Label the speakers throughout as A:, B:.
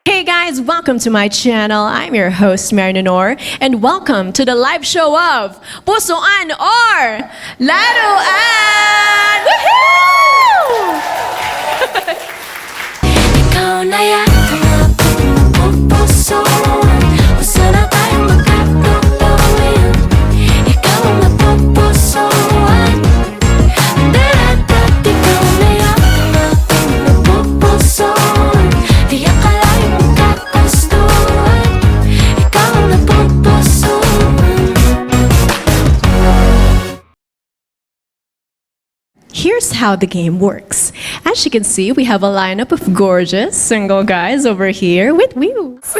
A: Hey guys, welcome to my channel. I'm your host, Marinanor, and welcome to the live show of Pusuan or Laruan! Woohoo!
B: Ikaw na yakap ang pupusuan. Gusto na tayong magkatuloyan. Ikaw ang napupusuan. Daradat, ikaw na yakap ang napupusuan. Di akalain magkakastuhan. Ikaw ang napupusuan.
A: Here's how the game works. As you can see, we have a lineup of gorgeous single guys over here with wheels.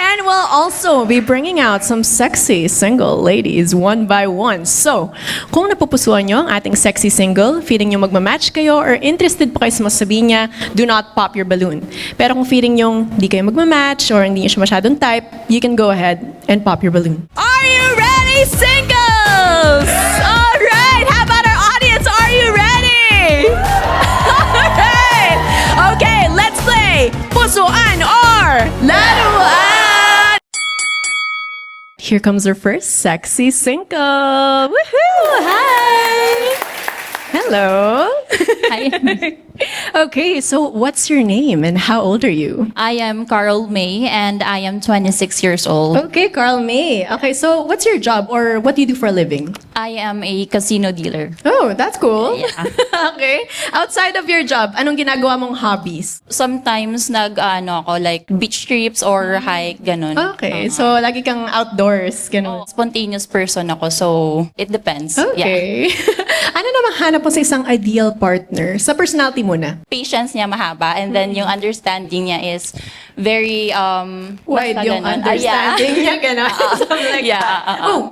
A: And we'll also be bringing out some sexy single ladies one by one. So, kung napupusuan nyo ang ating sexy single, feeling nyo magmamatch kayo or interested pa kayo sa masasabihin niya, do not pop your balloon. Pero kung feeling nyo di kayo magmamatch or hindi nyo siya masyadong type, you can go ahead and pop your balloon. Are you ready, singles? Alright, how about our audience? Are you ready? Alright! Okay, let's play Pusuan or Laruan! Here comes our first sexy single. Woohoo! Hi! Hello.
C: Hi.
A: Okay, so what's your name and how old are you?
C: I am Carl May and I am 26 years old.
A: Okay, Carl May. Okay, so what's your job or what do you do for a living?
C: I am a casino dealer.
A: Oh, that's cool.
C: Yeah.
A: Okay. Outside of your job, anong ginagawa mong hobbies?
C: Sometimes ako like beach trips or hike ganun.
A: Okay, so lagi kang outdoors, ganun.
C: Spontaneous person ako, so it depends. Yeah.
A: Okay. Ano namang hanap mo sa isang ideal partner? Sa personality muna.
C: Patience niya mahaba and then yung understanding niya is very
A: Wide
C: basta
A: yung
C: ganun.
A: understanding niya, gano'n. Something like
C: Yeah,
A: that. Oh,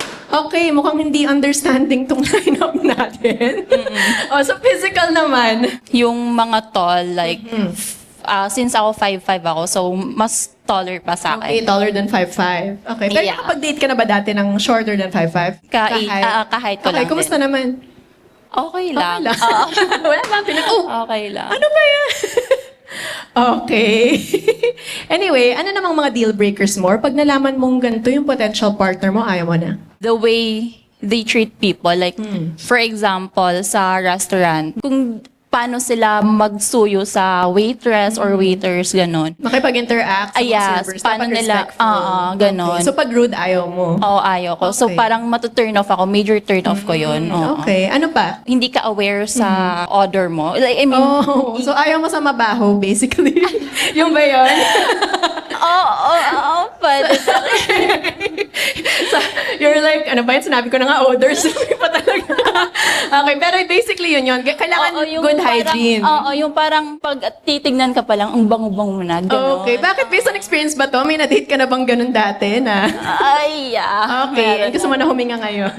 A: okay. Mukhang hindi understanding tong lineup natin. Oh, so physical naman.
C: Yung mga tall like since ako 5'5" ako, so mas taller pa sa
A: Okay,
C: akin.
A: taller than 5'5". Okay. Pero
C: Yeah.
A: nakapag-date ka na ba dati ng shorter than 5'5"?
C: Kahit ko
A: Okay,
C: lang
A: kumusta
C: din.
A: naman?
C: Okay lang.
A: Okay lang. Wala bang
C: Okay lang.
A: Ano ba yan? Okay. Anyway, ano namang mga deal breakers mo? Or pag nalaman mong ganito yung potential partner mo, ayaw mo na?
C: The way they treat people, like for example sa restaurant, kung paano sila magsuyo sa waitress or waiters, ganon.
A: Makipag-interact sa mga
C: Yes,
A: servers.
C: paano
A: dapat
C: nila,
A: respectful.
C: ganon.
A: Okay. So pag rude, ayaw mo?
C: Oo, ayaw ko. So
A: Okay.
C: parang matuturn off ako, major turn off ko yun. Oo.
A: Okay. Ano pa?
C: Hindi ka aware sa order mo. Like, I mean,
A: Oh, so ayaw mo sa mabaho, basically. Yung ba yun?
C: pwede sa
A: So, you're like, ano ba yun? Sinabi ko na nga, odors. Sabi pa talaga. Okay, pero basically yun. Kailangan
C: Oo, yung
A: good
C: parang-
A: hygiene.
C: Oo, yung parang pag titignan ka pa lang, ang bango-bango mo na. Ganon.
A: Okay, bakit based on experience ba to? May na-date ka na bang ganun dati na?
C: Ay, yeah.
A: Okay,
C: Meron
A: gusto mo na huminga ngayon.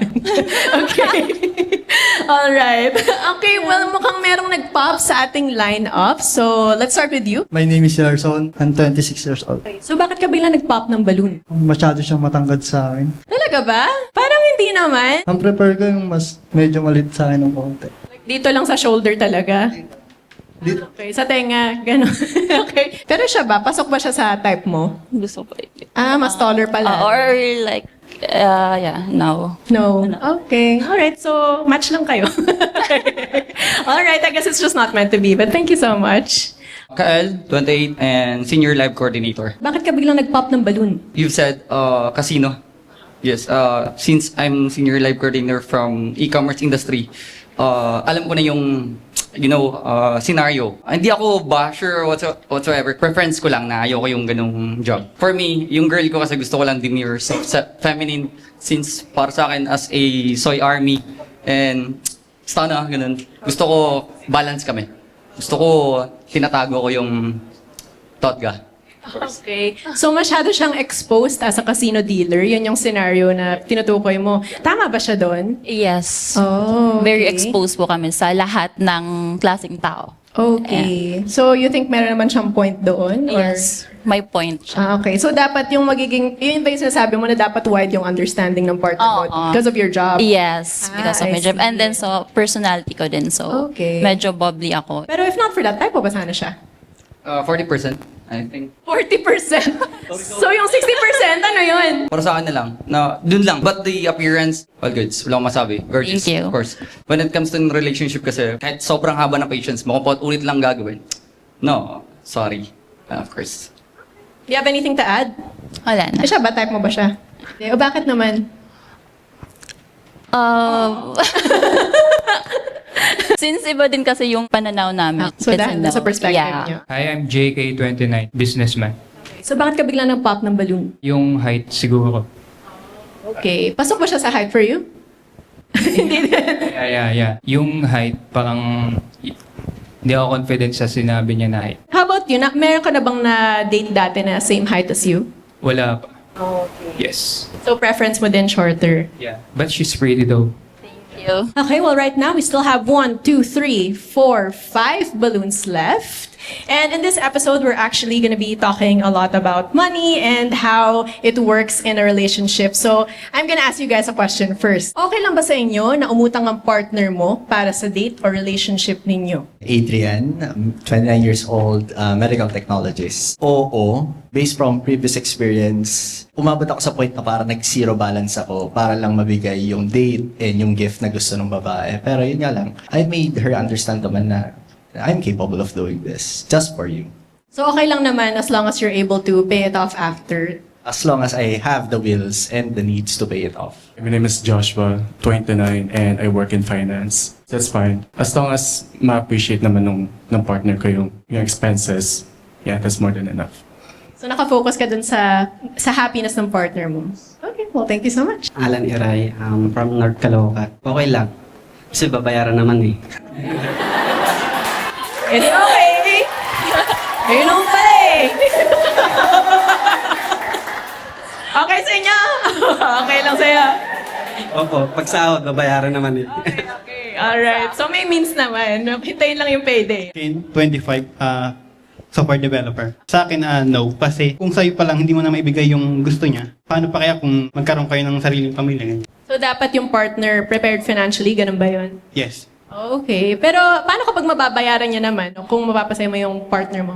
A: Okay. Alright. Okay, well, mukhang merong nag-pop sa ating line-up. So, let's start with you.
D: My name is Yerson. I'm 26 years old.
A: So, bakit ka bigla nag-pop ng balloon?
D: Masyado siyang matangkad sa akin.
A: Talaga ba? Parang hindi naman.
D: Ang prefer ko yung mas medyo malit sa akin ng konti.
A: Dito lang sa shoulder talaga.
D: Dito.
A: Okay, sa tenga, gano'n. Okay. Pero siya ba? Pasok ba siya sa type mo?
C: Gusto ko i-
A: Mas taller pala.
C: or like, no.
A: No. Okay. Alright, so match lang kayo. Alright, I guess it's just not meant to be. But thank you so much.
E: Kael, 28, and Senior Live Coordinator.
A: Bakit ka biglang nag-pop ng balloon?
E: You've said casino. Yes, since I'm Senior Live Coordinator from e-commerce industry, alam ko na yung, scenario. Hindi ako basher or whatsoever. Preference ko lang na ayoko yung ganung job. For me, yung girl ko kasi gusto ko lang demure, feminine, since para sa akin as a soy army, and sana, ganun. Gusto ko balance kami. Gusto ko tinatago ko yung totga.
A: Okay. So masyado siyang exposed as a casino dealer. Yun yung scenario na tinutukoy mo. Tama ba siya doon?
C: Yes.
A: Oh,
C: Very
A: okay.
C: exposed po kami sa lahat ng klaseng tao.
A: Okay. So you think meron naman siyang point doon? Or?
C: Yes. May point siya.
A: Okay. So dapat yung magiging, yun ba yung sinasabi mo na dapat wide yung understanding ng partner mo
C: Oo.
A: because of your job?
C: Yes, because of
A: I
C: my job.
A: see.
C: And then so personality ko din. So
A: Okay.
C: medyo bubbly ako.
A: Pero if not for that, type mo ba sana siya?
E: 40%, I think.
A: 40%. So yung 60%, ano yun?
E: Para sa akin na lang. Dun lang. But the appearance, all goods. Wala akong masabi. Gorgeous.
C: Thank you.
E: Of course. When it comes to relationship kasi, kahit sobrang haba ng patience mo, kung ulit lang gagawin. No, sorry. Of course.
A: Do you have anything to add?
C: Wala na.
A: Siya ba? Type mo ba siya? Hindi. O bakit naman?
C: Since iba din kasi yung pananaw namin.
A: So
C: It's
A: that,
C: a no.
A: nasa perspective
C: Yeah.
A: niyo.
F: Hi, I'm JK29, businessman.
A: So bakit ka biglang nag-pop ng balloon?
F: Yung height siguro.
A: Okay. Pasok ba siya sa height for you? Hindi din.
F: Yeah. Yung height, parang hindi ako confident sa sinabi niya na height.
A: How about you? Meron ka na bang na-date dati na same height as you?
F: Wala pa.
A: Okay.
F: Yes.
A: So preference mo din shorter?
F: Yeah. But she's pretty though.
C: Thank you.
A: Okay, well, right now we still have 1, 2, 3, 4, 5 balloons left. And in this episode, we're actually going to be talking a lot about money and how it works in a relationship. So I'm going to ask you guys a question first. Okay lang ba sa inyo na umutang ang partner mo para sa date or relationship ninyo?
G: Adrian, 29 years old, medical technologist. Oo, based from previous experience, umabot ako sa point na parang nag-zero balance ako para lang mabigay yung date and yung gift na gusto ng babae. Pero yun nga lang, I made her understand naman na I'm capable of doing this just for you.
A: So okay lang naman as long as you're able to pay it off after.
G: As long as I have the wills and the needs to pay it off.
H: My name is Joshua, 29, and I work in finance. That's fine. As long as ma-appreciate naman ng partner ko yung expenses, yeah, that's more than enough.
A: So nakafocus ka dun sa happiness ng partner mo. Okay, well, thank you so much.
I: Alan Iray, from North Caloocan. Okay lang. Kasi babayaran naman eh.
A: It's okay! Ayun naman pala eh! Okay sa inyo? Okay lang sa'yo?
I: Opo, pag sahod, babayaran naman eh.
A: Okay, alright. So may means naman. Hintayin lang yung payday.
J: 25, software developer. Sa akin, no. Kasi kung sa'yo pa lang hindi mo na maibigay yung gusto niya, paano pa kaya kung magkaroon kayo ng sariling pamilya? Ganyan.
A: So dapat yung partner prepared financially, ganun ba yun?
J: Yes.
A: Okay. Pero paano kapag mababayaran niya naman o kung mapapasaya mo yung partner mo?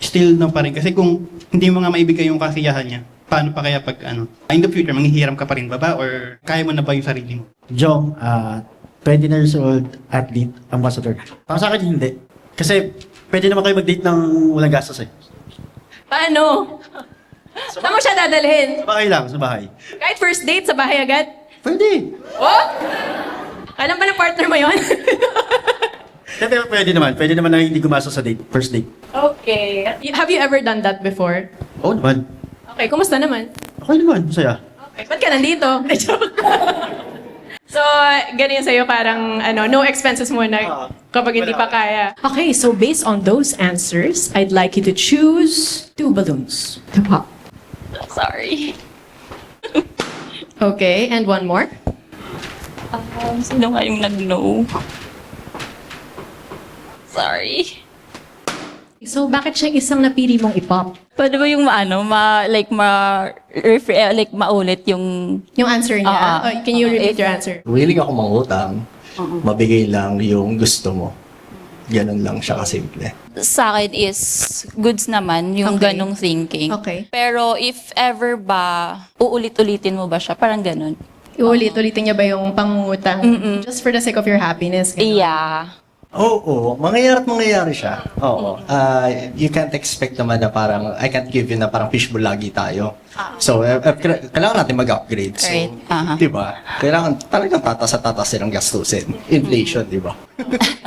J: Still no pa rin. Kasi kung hindi mo nga maibigay yung kasiyahan niya, paano pa kaya pag in the future, manghihiram ka pa rin ba ba? Or kaya mo na ba yung sarili mo?
K: Jong, 29 years old, athlete, ambassador. Para sa akin, hindi. Kasi pwede naman kayo mag-date ng walang gastos eh.
A: Paano? Saan mo siya dadalhin?
K: Sa bahay lang, sa bahay.
A: Kahit first date sa bahay agad?
K: Pwede.
A: Oh? Alam ba ng partner mo yun?
K: Pero pwede naman. Pwede naman na hindi gumastos sa date, first date.
A: Okay. Have you ever done that before?
K: Oo naman.
A: Okay, kumusta naman?
K: Okay naman, masaya.
A: Okay, ba't ka nandito? Ay, joke. So, ganyan sa'yo parang no expenses muna kapag hindi pa kaya. Okay, so based on those answers, I'd like you to choose 2 balloons to pop.
C: Sorry.
A: Okay, and 1 more.
C: Sino nga yung nag-no? Sorry.
A: So, bakit siya isang napili mong i-pop?
C: Pwede ba yung maulit yung...
A: Yung answer niya?
C: Oo.
A: Oh, can you repeat your answer?
G: Willing ako mangutang, mabigay lang yung gusto mo. Ganun lang siya kasimple.
C: Sa akin is goods naman yung
A: Okay.
C: ganong thinking.
A: Okay.
C: Pero if ever ba, uulit-ulitin mo ba siya? Parang ganon.
A: Iulit-ulitin niya ba yung pangungutang? Just for the sake of your happiness? Ganun.
C: Yeah.
G: Oo, mangyayari siya. Oo. You can't expect naman na parang, I can't give you na parang fishbowl lagi tayo. So, kailangan natin mag-upgrade. So,
C: Right. Aha.
G: di ba? Kailangan talagang tatas ng gastusin. Inflation, di ba?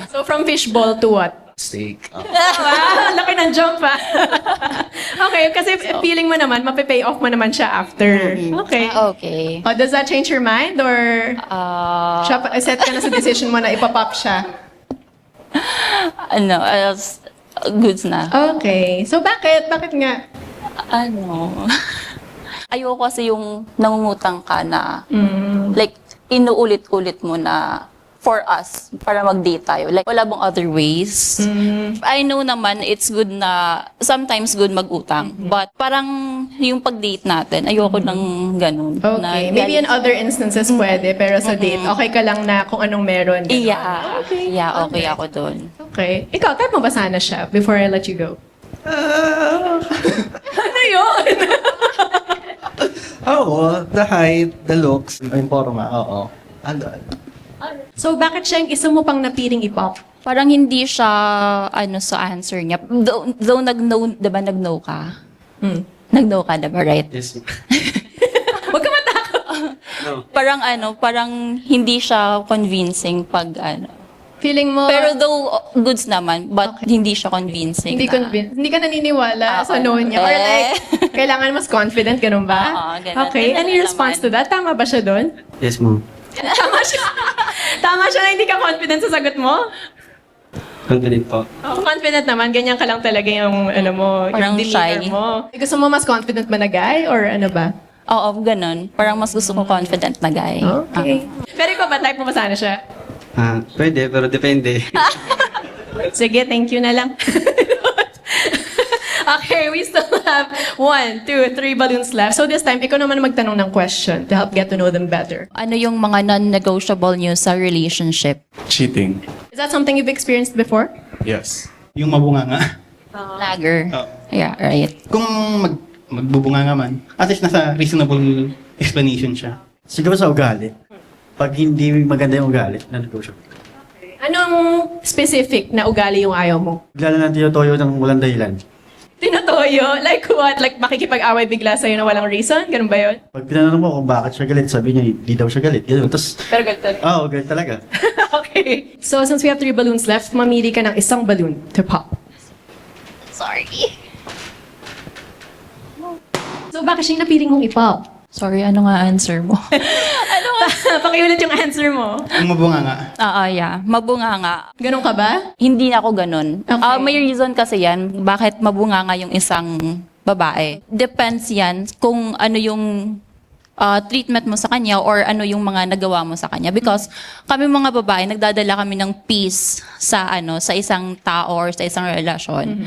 A: So, from fishball to what?
G: Steak.
A: Wow, laki ng jump ha. Okay, kasi feeling mo naman, mapipay off mo naman siya after. Okay.
C: Okay.
A: Oh, does that change your mind or set ka na sa decision mo na ipapop siya?
C: Goods na.
A: Okay. So bakit? Bakit nga?
C: Ayoko kasi yung nangungutang ka na, like, inuulit-ulit mo na for us, para mag-date tayo. Like, wala bang other ways? I know naman, it's good na, sometimes good mag-utang. But parang yung pag-date natin, ayoko ng ganun.
A: Okay. Maybe in other instances pwede, pero sa date, okay ka lang na kung anong meron.
C: Yeah.
A: Okay.
C: Yeah, okay ako dun.
A: Okay. Ikaw, type mo ba sana siya before I let you go? Ano yun?
G: Oo, the height, the looks, yung forma, oo. Ano?
A: So, bakit siya yung isa mo pang napiling i-pop?
C: Parang hindi siya, sa answer niya. Though nag-no, diba nag-no ka? Nag-no ka, diba, right?
I: Yes.
A: Huwag ka matakot.
C: Parang hindi siya convincing pag
A: Feeling mo,
C: Pero though goods naman, but hindi siya convincing.
A: hindi ka naniniwala sa no niya. Or like, kailangan mas confident, ganun ba?
C: Oo, ganun.
A: Okay,
C: Ganun
A: any
C: naman.
A: response to that? Tama ba siya doon?
I: Yes, ma'am.
A: Tama siya. Tama siya na hindi ka confident sa sagot mo?
I: Confident po.
A: Oh, confident naman, ganyan ka lang talaga yung
C: Parang
A: yung demeanor
C: shy.
A: mo. Gusto mo mas confident ba na guy or ano ba?
C: Oo, ganun. Parang mas gusto ko confident na guy.
A: Okay. Pero ikaw ba, type mo ba sana siya?
I: Pwede, pero depende.
A: Sige, thank you na lang. Okay, we still have 1, 2, 3 balloons left. So this time, ikaw naman magtanong ng question to help get to know them better.
C: Ano yung mga non-negotiable nyo sa relationship?
H: Cheating.
A: Is that something you've experienced before?
H: Yes.
J: Yung mabunganga.
C: Lager.
J: Oo.
C: Yeah, right.
J: Kung magbubunganga man, at least nasa reasonable explanation siya.
K: Siguro sa ugali. Pag hindi maganda yung ugali, non-negotiable.
A: Anong specific na ugali yung ayaw mo?
K: Bigla na lang tinutoyo ng walang dahilan.
A: Tinutoyo? Like what? Like makikipag-away bigla sa'yo na walang reason? Ganun ba yun?
K: Pag tinanong mo kung bakit siya galit, sabi niya, hindi daw siya galit. Yun. Tapos,
A: Pero ganun talaga.
K: galit talaga.
A: Okay. So since we have 3 balloons left, mamili ka ng isang balloon to pop.
C: Sorry.
A: So bakit siya yung napiling mong i-pop?
C: Sorry, ano nga answer mo?
A: Pakiulit yung answer mo.
J: Yung mabunganga.
C: Yeah. Mabunganga.
A: Ganun ka ba?
C: Hindi na ako ganun.
A: Okay.
C: May reason kasi yan, bakit mabunganga yung isang babae. Depends yan kung ano yung treatment mo sa kanya or ano yung mga nagawa mo sa kanya. Because kami mga babae, nagdadala kami ng peace sa isang tao or sa isang relasyon.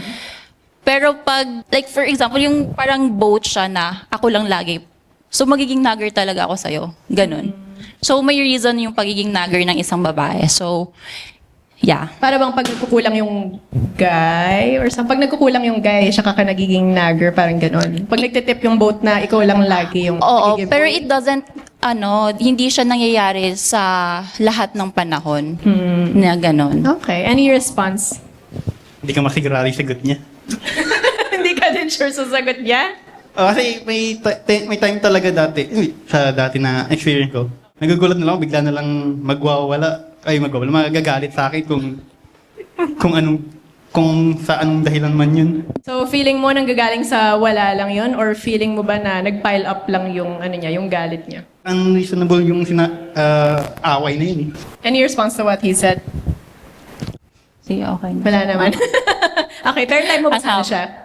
C: Pero pag, like for example, yung parang boat siya na ako lang lagi. So magiging nagger talaga ako sa'yo. Ganun. So may reason yung pagiging nagger ng isang babae. So, yeah.
A: Para bang pag nagkukulang yung guy, or pag nagkukulang yung guy, siya ka nagiging nagger, parang ganon. Pag nagtitip yung boat na ikaw lang lagi yung
C: Oo,
A: nagiging
C: pero
A: boy.
C: it doesn't, hindi siya nangyayari sa lahat ng panahon na ganon.
A: Okay, any response?
J: Hindi ka masigurado yung sagot niya.
A: Hindi ka din sure sa sagot niya?
J: Kasi may time talaga dati, sa dati na experience ko. Nagugulat na lang, bigla na lang magagalit sa akin kung sa anong dahilan man yun.
A: So feeling mo nanggagaling sa wala lang yun, or feeling mo ba na nag-pile up lang yung yung galit niya?
J: Unreasonable yung away na yun eh.
A: Any response to what he said?
C: Sige, okay.
A: Wala naman. Okay, third time mo ba sana siya?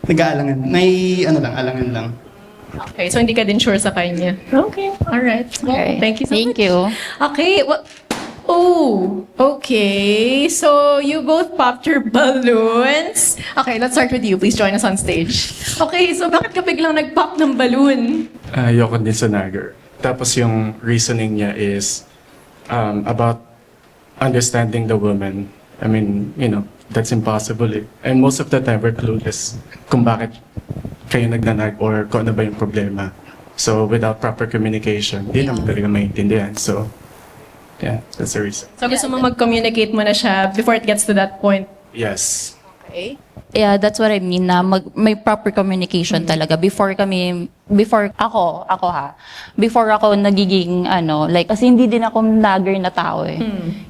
J: Nag-aalangan. May alangan lang.
A: Okay, so hindi ka din sure sa kanya. Okay, alright. Well,
C: Okay.
A: thank you so much.
C: Thank you.
A: Okay, well, okay. So you both popped your balloons. Okay, let's start with you. Please join us on stage. Okay, so bakit ka biglang nag-pop ng balloon?
H: Ayoko din sa nagger. Tapos yung reasoning niya is about understanding the woman. I mean, that's impossible eh. And most of the time, we're clueless kung bakit kayo nagnanag or kung ano ba yung problema. So, without proper communication, di naman talaga maintindihan. So, yeah, that's the reason.
A: So gusto mo mag-communicate mo na siya before it gets to that point?
H: Yes.
A: Okay.
C: Yeah, that's what I mean na may proper communication talaga before ako nagiging kasi hindi din ako nagger na tao eh.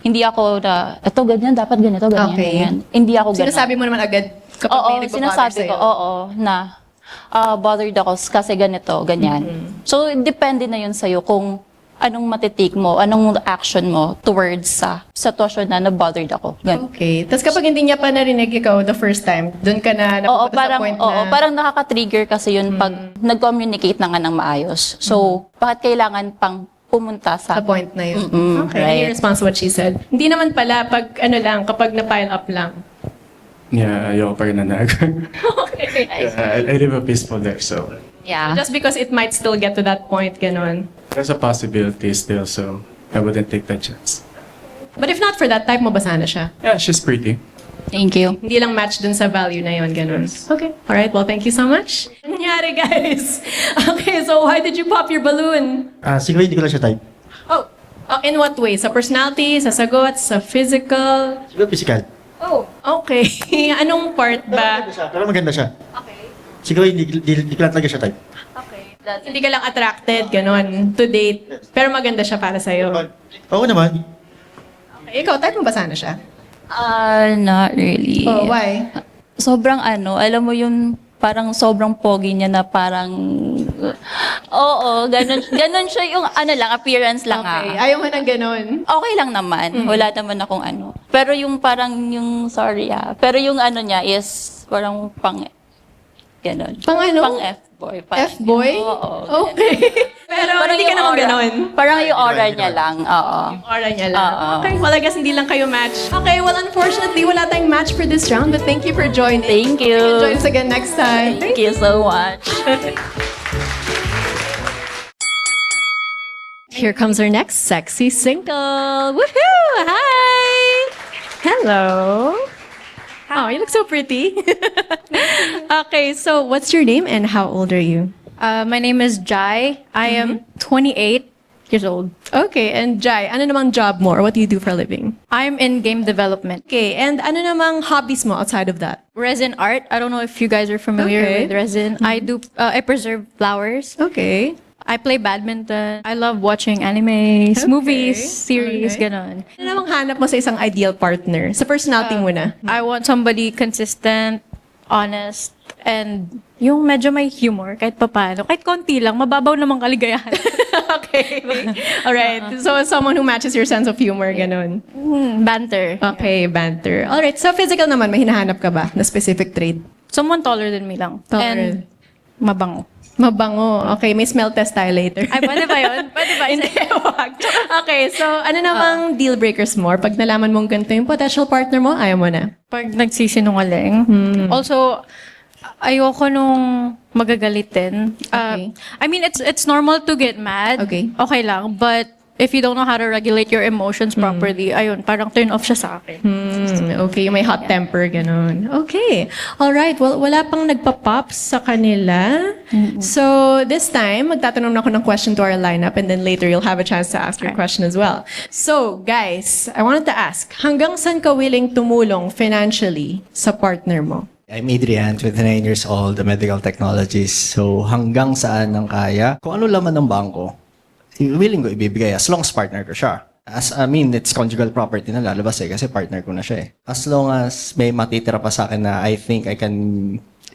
C: Hindi ako na ito ganyan dapat ganito ganyan.
A: Okay.
C: Ganyan. Hindi ako ganun.
A: Sinasabi mo naman agad kapag may nagpa-bother
C: sinasabi ko,
A: sa'yo?
C: na bothered ako kasi ganito, ganyan. So, depende na yun sa'yo kung anong matitake mo, anong action mo towards sa sitwasyon na bothered ako. Ganun.
A: Okay. Tapos kapag hindi niya pa narinig ikaw the first time, doon ka na napupunta sa point na...
C: parang nakaka-trigger kasi yun pag nag-communicate na nga ng maayos. So, bakit kailangan pang pumunta
A: sa point na yun. Okay.
C: right.
A: Any response to what she said? Hindi naman pala pag kapag na-pile up lang.
H: Yeah, ayoko pa rin na nagger.
A: Okay.
H: I live a peaceful life, so
C: Yeah.
A: Just because it might still get to that point, ganon.
H: there's a possibility still, so I wouldn't take that chance.
A: But if not for that, type mo ba sana siya?
H: Yeah, she's pretty.
C: Thank you.
A: Hindi lang match dun sa value na yon, ganun. Okay. Alright, well, thank you so much. Ano nangyari, guys? Okay, so why did you pop your balloon?
K: Siguro hindi ko lang siya type.
A: Oh, in what way? Sa personality, sa sagot, sa physical?
K: Siguro physical.
A: Oh, okay. Anong part ba?
K: Pero maganda siya.
A: Okay.
K: Siguro hindi ko lang talaga siya type.
A: Okay. Hindi ka lang attracted, ganun, to date. Pero maganda siya para sa'yo.
K: Oo naman.
A: Okay, ikaw, type mo ba sana siya?
C: Not really.
A: Oh, why?
C: Sobrang alam mo yung parang sobrang pogi niya na parang, oo, ganun siya yung lang, appearance lang
A: Okay, ayaw mo ng ganun.
C: Okay lang naman. Wala naman akong Pero yung parang sorry pero yung niya is parang ganun.
A: Pang ano?
C: Pang F-boy.
A: F-boy?
C: Oo.
A: Okay. Pero hindi ka naman ganun.
C: Parang yung aura niya lang, oo.
A: Aura niya lang.
C: Oo.
A: Okay, well, I guess hindi lang kayo match. Okay, well, unfortunately, wala tayong match for this round, but thank you for joining.
C: Thank you.
A: Join us again next time.
C: Thank you so much.
A: Here comes our next sexy single. Woohoo! Hi! Hello. Oh, you look so pretty. Okay, so what's your name and how old are you?
L: My name is Jai. I am 28 years old.
A: Okay, and Jai, ano namang job mo or what do you do for a living?
L: I'm in game development.
A: Okay, and ano namang hobbies mo outside of that?
L: Resin art. I don't know if you guys are familiar
A: Okay.
L: with resin. I preserve flowers.
A: Okay.
L: I play badminton. I love watching animes,
A: Okay.
L: movies, series,
A: Okay.
L: ganon.
A: Ano namang hanap mo sa isang ideal partner? Sa personality mo na.
L: I want somebody consistent, honest, and yung medyo may humor kahit papano. Kahit konti lang, mababaw namang kaligayahan.
A: Okay. Alright. So, someone who matches your sense of humor, ganun.
L: Banter.
A: Okay, banter. Alright, so physical naman, may hinahanap ka ba na specific trait?
L: Someone taller than me lang.
A: Taller.
L: And mabango.
A: Mabango. Okay, may smell test tayo later.
L: Ay, pwede ba yun? Pwede ba?
A: Hindi, wag. Okay, so ano namang deal breakers mo? Pag nalaman mong ganito yung potential partner mo, ayaw mo na.
L: Pag nagsisinungaling. Also, ayoko nung magagalitin.
A: Okay.
L: I mean, it's normal to get mad.
A: Okay.
L: Okay lang. But if you don't know how to regulate your emotions properly, ayun, parang turn off siya sa akin.
A: Okay, yung may hot temper, ganun. Okay. Alright, well, wala pang nagpa-pop sa kanila. So, this time, magtatanong na ako ng question to our lineup and then later you'll have a chance to ask your question as well. So, guys, I wanted to ask, hanggang saan ka willing tumulong financially sa partner mo?
G: I'm Adrian, 29 years old, a medical technologist. So hanggang saan ang kaya? Kung ano laman ng bangko, willing ko ibibigay as long as partner ko siya. It's conjugal property na lalabas kasi partner ko na siya eh. As long as may matitira pa sa akin na I think I can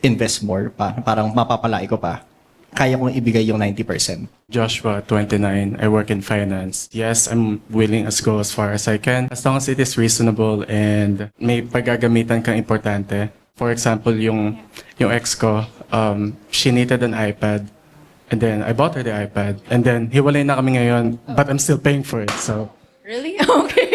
G: invest more pa, parang mapapalaki ko pa, kaya kong ibigay yung 90%.
H: Joshua, 29. I work in finance. Yes, I'm willing to go as far as I can. As long as it is reasonable and may paggagamitan kang importante. For example, yung ex ko, she needed an iPad. And then I bought her the iPad. And then hiwalay na kami ngayon, but I'm still paying for it. So,
A: Really? Okay.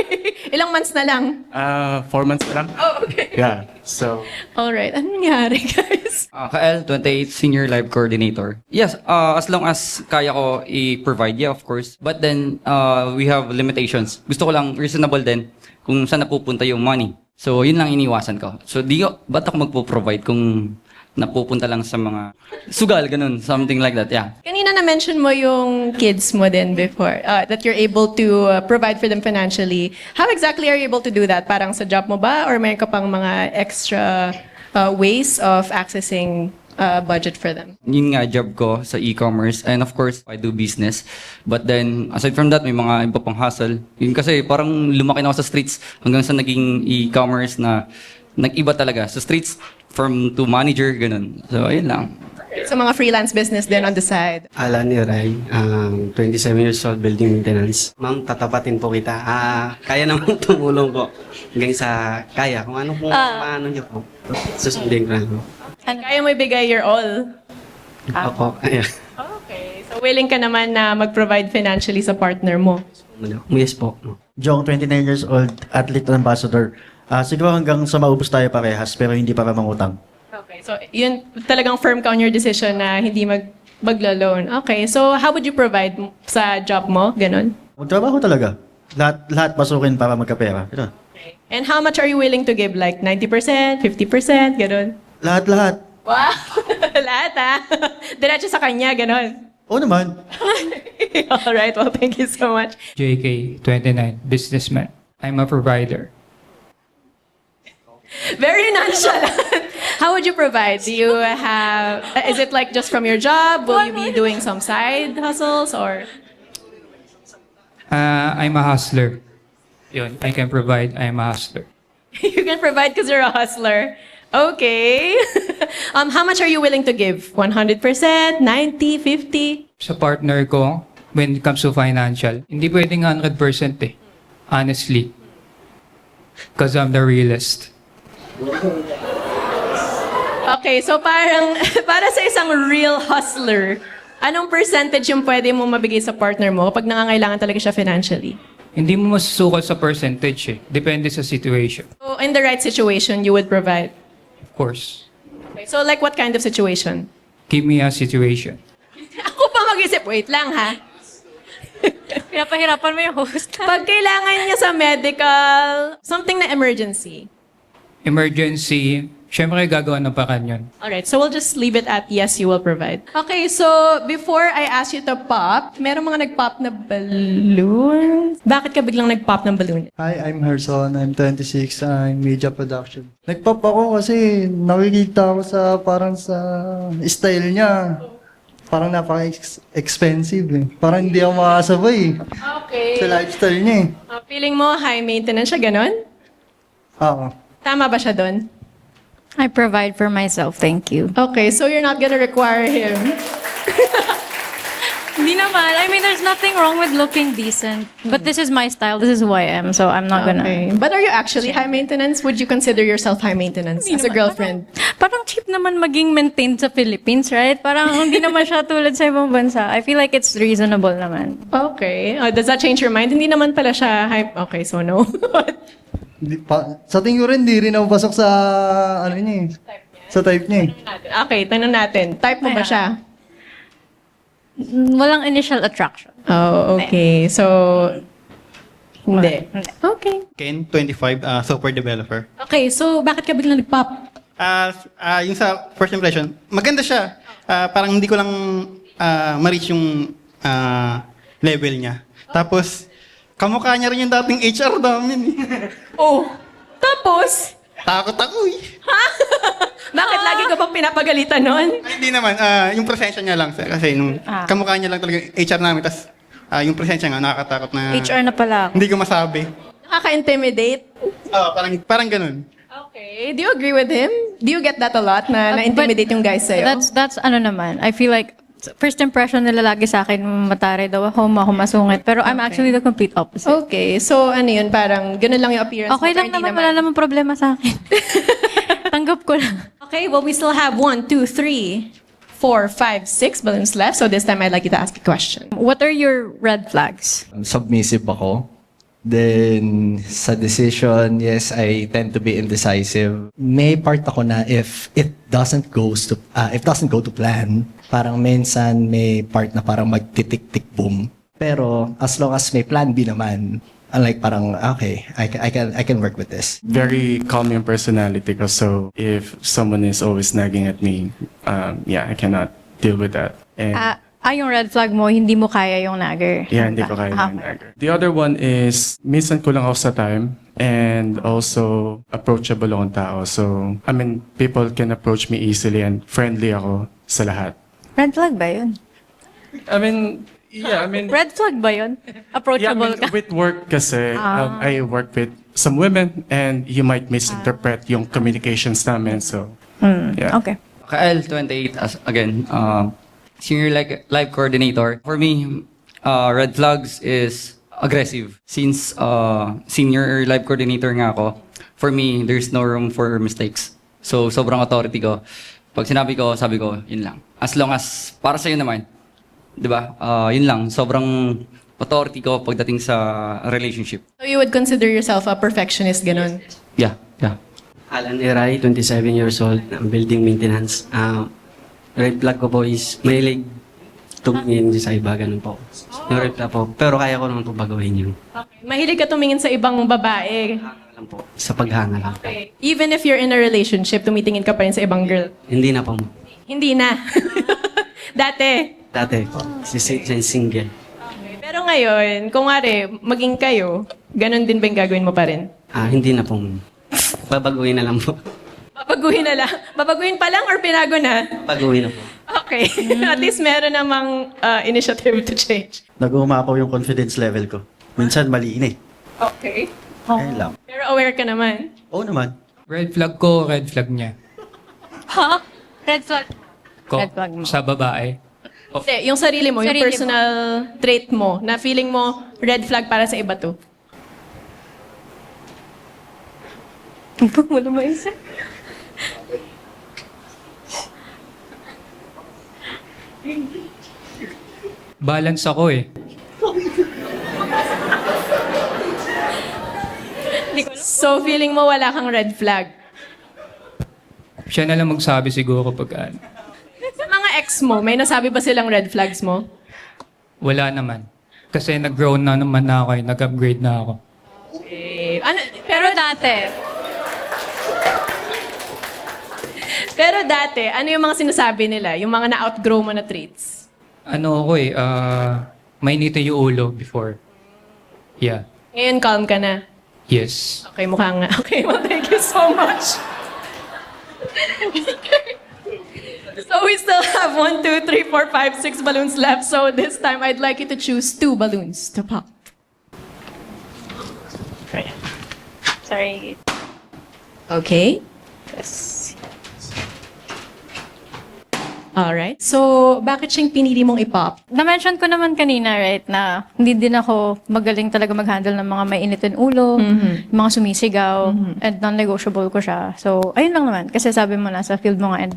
A: Ilang months na lang?
H: 4 months na lang.
A: Oh, okay.
H: Yeah. So,
A: Alright, anong nangyari, guys?
E: Kael, 28, Senior Live Coordinator. Yes, as long as kaya ko i-provide, yeah, of course. But then, we have limitations. Gusto ko lang reasonable din kung saan napupunta yung money. So, yun lang iniwasan ko. So, ba't ako magpo-provide kung napupunta lang sa mga sugal, ganun, something like that, yeah.
A: Kanina na-mention mo yung kids mo din before, that you're able to provide for them financially. How exactly are you able to do that? Parang sa job mo ba? Or mayroon ka pang mga extra ways of accessing budget for them?
E: Yun nga, job ko sa e-commerce. And of course, I do business. But then, aside from that, may mga iba pang hustle. Yun kasi parang lumaki na ako sa streets hanggang sa naging e-commerce na nag-iba talaga. Sa streets, from to manager, ganun. So, ayun lang.
A: Sa mga freelance business din on the side.
I: Alan Iray, 27 years old, building maintenance. Ma'am, tatapatin po kita. Kaya naman tumulong po hanggang sa kaya. Kung ano po, paano niyo po. Susundin ko na po.
A: Kaya mo ibigay your all.
I: Opo, ayan.
A: Okay. So, willing ka naman na mag-provide financially sa partner mo.
I: Yes po.
K: Jong, 29 years old, athlete ambassador. Siguro hanggang sa maubos tayo parehas, pero hindi para mangutang.
A: Okay. So, yun talagang firm ka on your decision na hindi maglo-loan. Okay. So, how would you provide sa job mo? Ganon?
K: Magtrabaho talaga. Lahat pasukin para magkapera. Ito.
A: And how much are you willing to give? Like 90%, 50%, ganun?
K: Lahat-lahat.
A: Wow! Lahat ah. Diretso sa kanya, ganun.
K: Oo naman.
A: Alright, well, thank you so much.
F: JK, 29, businessman. I'm a provider.
A: Very nonchalant. How would you provide? Do you have, is it like just from your job? Will you be doing some side hustles or?
F: I'm a hustler. Yun, I can provide. I'm a hustler.
A: You can provide because you're a hustler. Okay. How much are you willing to give? 100%, 90, 50?
F: Sa partner ko, when it comes to financial, hindi pwedeng 100% eh. Honestly. Because I'm the realist.
A: Okay, so parang para sa isang real hustler, anong percentage yung pwede mo mabigay sa partner mo kapag nangangailangan talaga siya financially?
F: Hindi mo masusukol sa percentage eh. Depende sa situation.
A: So in the right situation, you would provide.
F: Of course.
A: Okay, so like what kind of situation?
F: Give me a situation.
A: Ako pa mag-isip. Wait lang ha.
L: Pinapahirapan mo yung host.
A: Pag kailangan niya sa medical, something na emergency.
F: Emergency, syempre gagawa ng paraan yun.
A: Alright, so we'll just leave it at yes, you will provide. Okay, so before I ask you to pop, meron mga nag-pop na balloon. Bakit ka biglang nag-pop ng balloon?
D: Hi, I'm Herson. I'm 26. I'm media production. Nagpop ako kasi nakikita ko sa parang sa style niya. Parang napaka-expensive eh. Parang hindi ako makasabay eh.
A: Okay.
D: Sa lifestyle niya eh.
A: Feeling mo high maintenance siya, ganon?
D: Oo.
A: Tama ba siya doon?
L: I provide for myself, thank you.
A: Okay, so you're not gonna require him.
L: Hindi naman. I mean, there's nothing wrong with looking decent. But this is my style. This is who I am. So I'm not gonna...
A: Okay. But are you actually high maintenance? Would you consider yourself high maintenance as a girlfriend?
L: Parang cheap naman maging maintained sa Philippines, right? Parang hindi naman siya tulad sa ibang bansa. I feel like it's reasonable naman.
A: Okay. Does that change your mind? Hindi naman pala siya high... Okay, so no.
D: Sa tingin ko rin, di rin ako pasok sa ano niya eh. Sa type niya eh.
A: Okay, tanong natin. Type mo ba siya?
L: Walang initial attraction.
A: Oh, okay. So, hindi. Okay.
J: Ken, 25, software developer.
A: Okay, so bakit ka biglang nag-pop?
J: Yung sa first impression, maganda siya. Parang hindi ko lang ma-reach yung level niya. Tapos, kamukha niya rin yung dating HR namin.
A: Oh, tapos?
J: Takot ako eh.
A: Bakit lagi ka bang pinapagalitan nun?
J: Ay, hindi naman. Yung presensya niya lang. Kasi nung kamukha niya lang talaga yung HR namin. Tapos yung presensya nga, nakakatakot na...
L: HR na pala ako.
J: Hindi ko masabi.
A: Nakaka-intimidate?
J: Parang ganun.
A: Okay. Do you agree with him? Do you get that a lot na na-intimidate yung guys sa'yo?
L: That's ano naman. I feel like first impression nila lagi sa akin, matare daw ako masungit. Pero I'm actually the complete opposite.
A: Okay. So, ano yun? Parang ganun lang yung appearance
L: Okay
A: mo,
L: lang naman, wala namang problema sa akin. Tanggap ko lang.
A: Okay, well, we still have 1, 2, 3, 4, 5, 6 balloons left. So this time, I'd like you to ask a question.
L: What are your red flags?
G: Submissive ako. Then, sa decision, yes, I tend to be indecisive. May part ako na if it doesn't go to plan, parang minsan may part na parang magtitik-tik boom. Pero as long as may plan B naman, unlike parang, okay, I can work with this.
H: Very calm yung personality ko. So if someone is always nagging at me, I cannot deal with that. And
L: Yung red flag mo, hindi mo kaya yung nagger.
H: yeah, hindi ko kaya yung nagger. The other one is, minsan kulang ako sa time and also approachable akong tao. So, I mean, people can approach me easily and friendly ako sa lahat.
L: Red flag ba yun?
H: I mean,
L: Red flag ba yun? Approachable ka?
H: with work kasi, I work with some women and you might misinterpret yung communications namin. So, yeah.
L: Okay.
E: Kael, 28, again, senior live coordinator. For me, red flags is aggressive. Since senior live coordinator nga ako, for me, there's no room for mistakes. So, sobrang authority ko. Pag sinabi ko, sabi ko, yun lang. As long as, para sa'yo naman, di ba? Yun lang, sobrang authority ko pagdating sa relationship.
A: So you would consider yourself a perfectionist, ganun?
E: Yeah.
I: Alan Eray, 27 years old, building maintenance. Red flag ko po is mahilig tumingin sa iba, ganun po. Yung red flag po. Pero kaya ko naman po baguhin yun.
A: Okay. Mahilig ka tumingin sa ibang babae.
I: lang po. Sa paghanga lang.
A: Even if you're in a relationship, tumitingin ka pa rin sa ibang girl.
I: Hindi na po.
A: Hindi na. Dati.
I: Dati po. Single.
A: Pero ngayon, kung nga maging kayo, ganun din ba yung gagawin mo pa rin?
I: Hindi na po. Babaguhin na lang po.
A: Babaguhin na lang? Babaguhin pa lang or pinago na?
I: Baguhin na po.
A: Okay. At least meron namang initiative to change.
K: Nag-uumapaw yung confidence level ko. Minsan maliin eh.
A: Okay.
K: Ayun lang.
A: Pero aware ka naman.
K: Oo naman.
F: Red flag ko, red flag niya.
L: Ha? Red flag.
F: Ko,
L: Red flag mo.
F: sa babae.
A: Hindi, yung sarili mo, yung
L: Sarili mo.
A: personal trait mo, na feeling mo red flag para sa iba to.
L: Wala maisip.
F: Balance ako eh.
A: So, feeling mo wala kang red flag.
F: Siya na lang magsabi siguro pag
A: Sa mga ex mo, may nasabi ba silang red flags mo?
F: wala naman. Kasi nag-grow na naman na ako eh. Nag-upgrade na ako.
A: Pero dati, ano yung mga sinasabi nila? Yung mga na-outgrow mo na traits?
F: Ano ako eh, mainita yung ulo before. Yeah.
A: Ngayon, calm ka na.
F: Yes.
A: Okay, mukha nga. Okay, well, thank you so much. So we still have 1, 2, 3, 4, 5, 6 balloons left. So this time, I'd like you to choose 2 balloons to pop.
L: Sorry.
A: Okay. Alright. So, bakit siyang pinili mong i-pop?
L: Na-mention ko naman kanina, right, na hindi din ako magaling talaga mag-handle ng mga mainitin ulo, mga sumisigaw, and non-negotiable ko siya. So, ayun lang naman. Kasi sabi mo, nasa field mo nga, and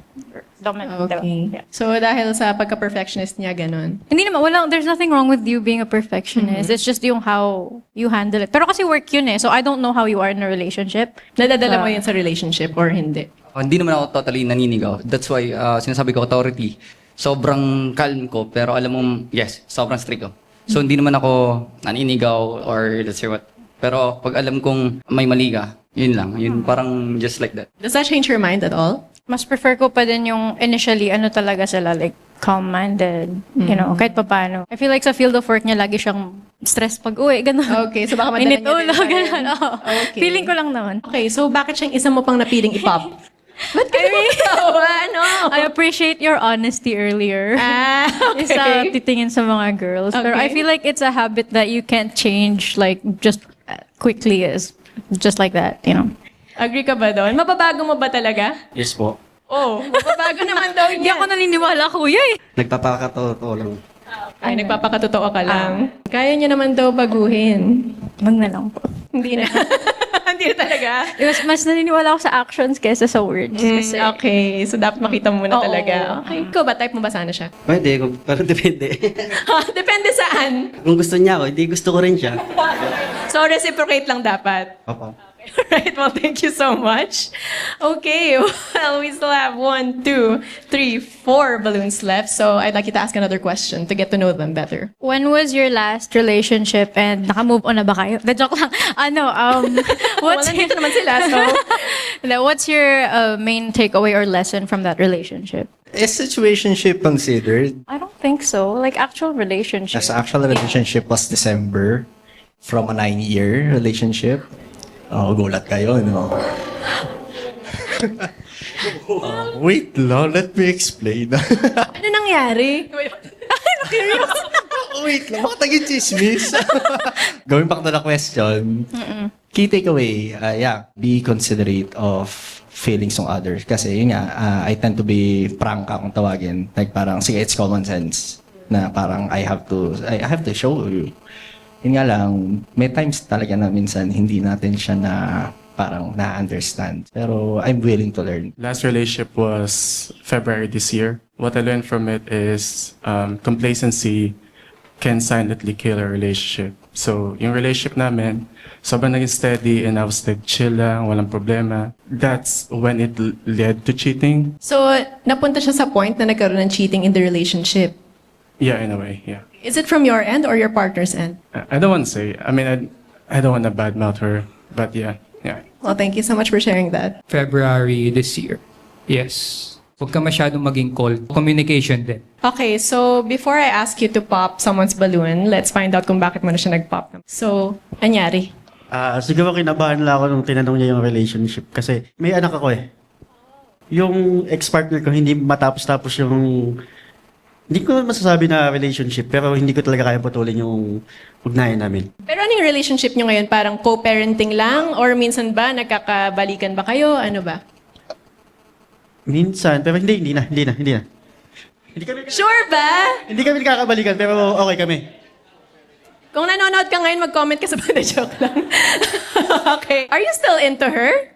A: Okay.
L: Yeah.
A: So, dahil sa pagka-perfectionist niya, ganun.
L: Hindi naman, there's nothing wrong with you being a perfectionist. It's just yung how you handle it. Pero kasi work yun eh, so I don't know how you are in a relationship.
A: Nadadala mo yun sa relationship or hindi?
E: Hindi naman ako totally naninigaw. That's why sinasabi ko authority. Sobrang calm ko, pero alam mo, yes, sobrang strict ko. So hindi naman ako naninigaw or let's say what. Pero pag alam kong may mali ka, yun lang. Yun parang just like that.
A: Does that change your mind at all?
L: Mas prefer ko pa din yung initially, ano talaga sila, like, calm-minded, you know, kahit pa paano. I feel like sa field of work niya, lagi siyang stress pag uwi, gano'n.
A: Okay, so baka madala
L: Minute
A: niya din
L: ulo,
A: pa rin.
L: gano'n. Oo.
A: Okay.
L: Feeling ko lang naman.
A: Okay, so bakit siyang isa mo pang napiling i-pop? Ba't ka tumatawa? Ano?
L: I appreciate your honesty earlier.
A: Okay.
L: Sa titingin sa mga girls. Pero I
A: Okay.
L: feel like it's a habit that you can't change, like, just quickly is. Just like that, you know.
A: Agree ka ba doon? Mababago mo ba talaga?
I: Yes po.
A: Oh, mababago naman daw
L: Hindi
A: niya.
L: ako naniniwala, kuya eh.
I: Nagpapakatotoo lang.
A: Ay, nagpapakatotoo ka lang. Kaya niya naman daw baguhin.
L: Wag na lang po.
A: Hindi na. Hindi na talaga.
L: Mas naniniwala ako sa actions kaysa sa words. Kasi,
A: Okay, so dapat makita mo muna
L: Oo.
A: talaga. Okay, ikaw ba? Type mo ba sana siya?
I: Pwede, pero depende.
A: Depende saan.
I: Kung gusto niya ako, hindi gusto ko rin siya.
A: So, reciprocate lang dapat.
I: Opo.
A: Right, well, thank you so much. Okay, well, we still have 1, 2, 3, 4 balloons left. So I'd like you to ask another question to get to know them better.
L: when was your last relationship and naka-move on na ba kayo? The joke lang.
A: Well, nandito naman sila, so...
L: What's your main takeaway or lesson from that relationship?
G: Is situationship considered?
L: I don't think so. Like, actual relationship.
G: As actual relationship was December from a 9-year relationship. Oh, gulat kayo, no? Wait lang, let me explain.
A: Ano nangyari? Curious.
G: Wait lang, bakit naging chismis? Going back to the question, key takeaway, be considerate of feelings ng others. Kasi yun nga, I tend to be prangka kung tawagin. Like parang, sige, it's common sense. Na parang I have to show you. Yun nga lang, may times talaga na minsan hindi natin siya na parang na-understand. Pero I'm willing to learn.
H: Last relationship was February this year. What I learned from it is complacency can silently kill a relationship. So, yung relationship namin, sobrang naging steady and I was like chill lang, walang problema. That's when it led to cheating.
A: So, napunta siya sa point na nagkaroon ng cheating in the relationship.
H: Yeah, in a way, yeah.
A: Is it from your end or your partner's end?
H: I don't want to say. I mean, I don't want to badmouth her, but yeah,
A: Well, thank you so much for sharing that.
F: February this year. Yes. Huwag ka masyadong maging cold. Communication din.
A: Okay, so before I ask you to pop someone's balloon, let's find out kung bakit mo na siya nag-pop. So, anyari?
K: Siguro kinabahan lang ako nung tinanong niya yung relationship kasi may anak ako eh. Yung ex-partner ko hindi matapos-tapos yung... Hindi ko masasabi na relationship pero hindi ko talaga kaya putulin yung ugnayan namin.
A: Pero anong relationship nyo ngayon? Parang co-parenting lang? Or minsan ba nagkakabalikan ba kayo? Ano ba?
K: Minsan, pero hindi na. Hindi kami,
A: Sure ba?
K: hindi kami nakakabalikan pero okay kami.
A: Kung nanonood ka ngayon, mag-comment ka sa banda. Joke lang. Okay. Are you still into her?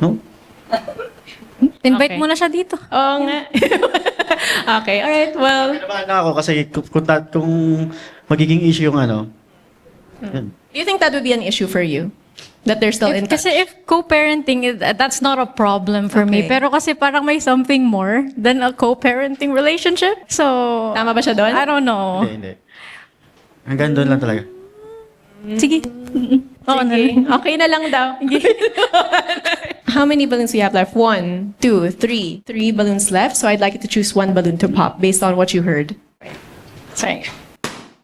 K: No?
L: Invite
A: Okay.
L: mo na siya dito.
A: Oo nga. Okay, alright, well.
K: Kinabahan lang ako kasi kung magiging issue yung ano. Yun.
A: Do you think that would be an issue for you? That they're still in touch?
L: Kasi if co-parenting, that's not a problem for me.
A: Okay.
L: Pero kasi parang may something more than a co-parenting relationship. So,
A: Tama ba siya doon?
L: I don't know.
K: Hindi. Hanggang doon lang talaga.
L: Sige. Oo na.
A: Sige. Okay na lang daw. How many balloons do you have left? 1, 2, 3. 3 balloons left. So I'd like you to choose one balloon to pop based on what you heard.
L: Sorry.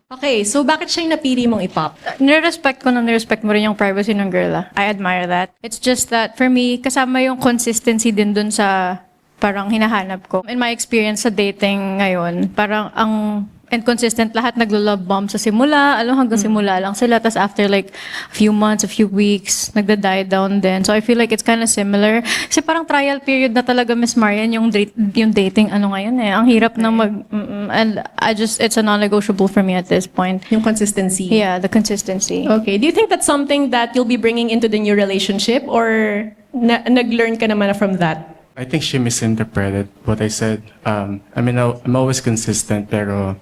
A: Okay, so bakit siya yung napili mong ipop?
L: Nirespect ko na nirespect mo rin yung privacy ng girl. I admire that. It's just that, for me, kasama yung consistency din dun sa parang hinahanap ko. In my experience sa dating ngayon, parang ang inconsistent lahat naglo-love bomb sa simula, hanggang simula lang sila. Tapos after like a few months, a few weeks, nagda-die down din. So I feel like it's kind of similar. Kasi parang trial period na talaga, Miss Marian, yung dating ngayon eh. Ang hirap na and it's a non-negotiable for me at this point.
A: Yung consistency.
L: Yeah, the consistency.
A: Okay, do you think that's something that you'll be bringing into the new relationship or nag-learn ka naman from that?
H: I think she misinterpreted what I said. I'm always consistent, pero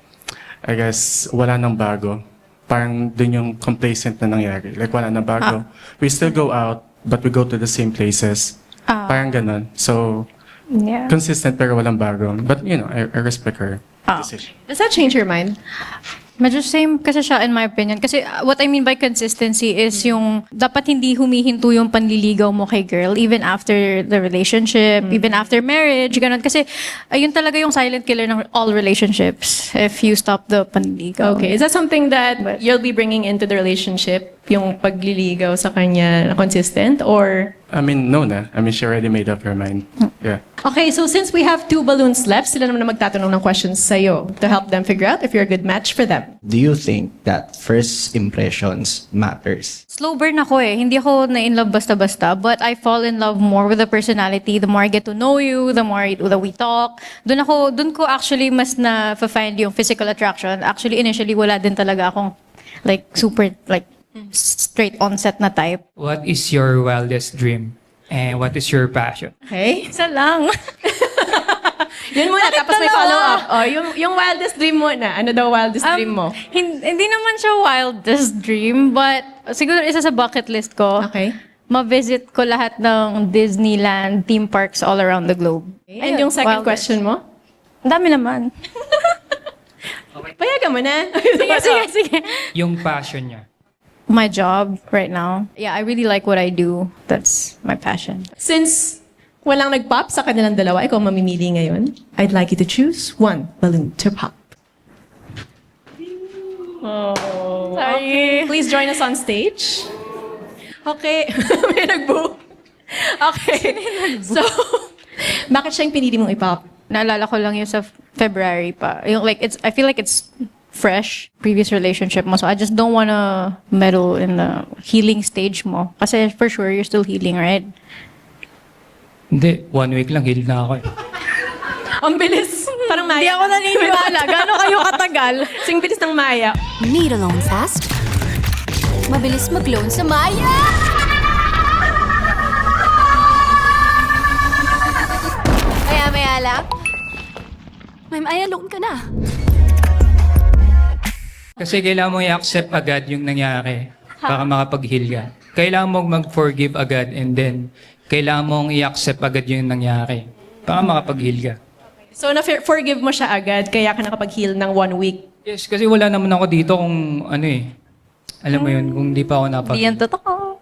H: I guess wala nang bago. Parang dun yung complacent na nangyari. Like wala nang bago. We still go out, but we go to the same places. Parang ganun. So,
L: Yeah.
H: consistent pero walang bago. But, I respect her decision.
A: Does that change your mind?
L: Medyo same kasi siya in my opinion. Kasi what I mean by consistency is yung dapat hindi humihinto yung panliligaw mo kay girl even after the relationship, even after marriage, ganun. Kasi ayun talaga yung silent killer ng all relationships if you stop the panliligaw.
A: Okay, is that something that you'll be bringing into the relationship? Yung pagliligaw sa kanya na consistent or...
H: No na. She already made up her mind. Yeah.
A: Okay, so since we have 2 balloons left, sila naman na magtatanong ng questions sa'yo to help them figure out if you're a good match for them.
G: Do you think that first impressions matters?
L: Slow burn ako eh. Hindi ako na-in love basta-basta, but I fall in love more with the personality. The more I get to know you, the more that we talk. Doon ko actually mas na-find yung physical attraction. Actually, initially, wala din talaga akong super straight onset na type.
F: What is your wildest dream? And what is your passion?
A: Okay?
L: Isa lang.
A: Yun muna, tapos may follow-up. Oh, yung wildest dream mo na. Ano daw wildest dream mo?
L: Hindi naman siya wildest dream, but siguro isa sa bucket list ko.
A: Okay.
L: Ma-visit ko lahat ng Disneyland theme parks all around the globe.
A: And yung second question mo?
L: Ang dami naman.
A: Payagan mo na.
L: Sige.
F: Yung passion niya.
L: My job right now. Yeah, I really like what I do. That's my passion.
A: Since walang nag-pop sa kanilang dalawa, ikaw mamimili ngayon, I'd like you to choose one balloon to pop.
L: Sorry.
A: Please join us on stage. Okay. May nag-boo. Okay. So, bakit siya yung pinili mong ipop?
L: Naalala ko lang yun sa February pa. Yung I feel like it's fresh, previous relationship mo. So I just don't wanna meddle in the healing stage mo. Kasi for sure, you're still healing, right?
F: Hindi, 1 week lang, healed na ako eh.
A: Ang bilis. Parang Maya.
L: Hindi ako naniniwala. Gano'n kayo katagal?
A: Sing bilis ng Maya.
B: Need a loan fast? Mabilis mag-loan sa Maya! Maya lang. May Maya, loan ka na.
F: Kasi kailangan mo i-accept agad yung nangyari para makapag-heal ka. Kailangan mong mag-forgive agad and then kailangan mong i-accept agad yung nangyari para makapag-heal ka.
A: So, na-forgive mo siya agad, kaya ka nakapag-heal ng 1 week.
F: Yes, kasi wala naman ako dito kung alam mo yun, kung di pa ako
L: Hindi yan totoo.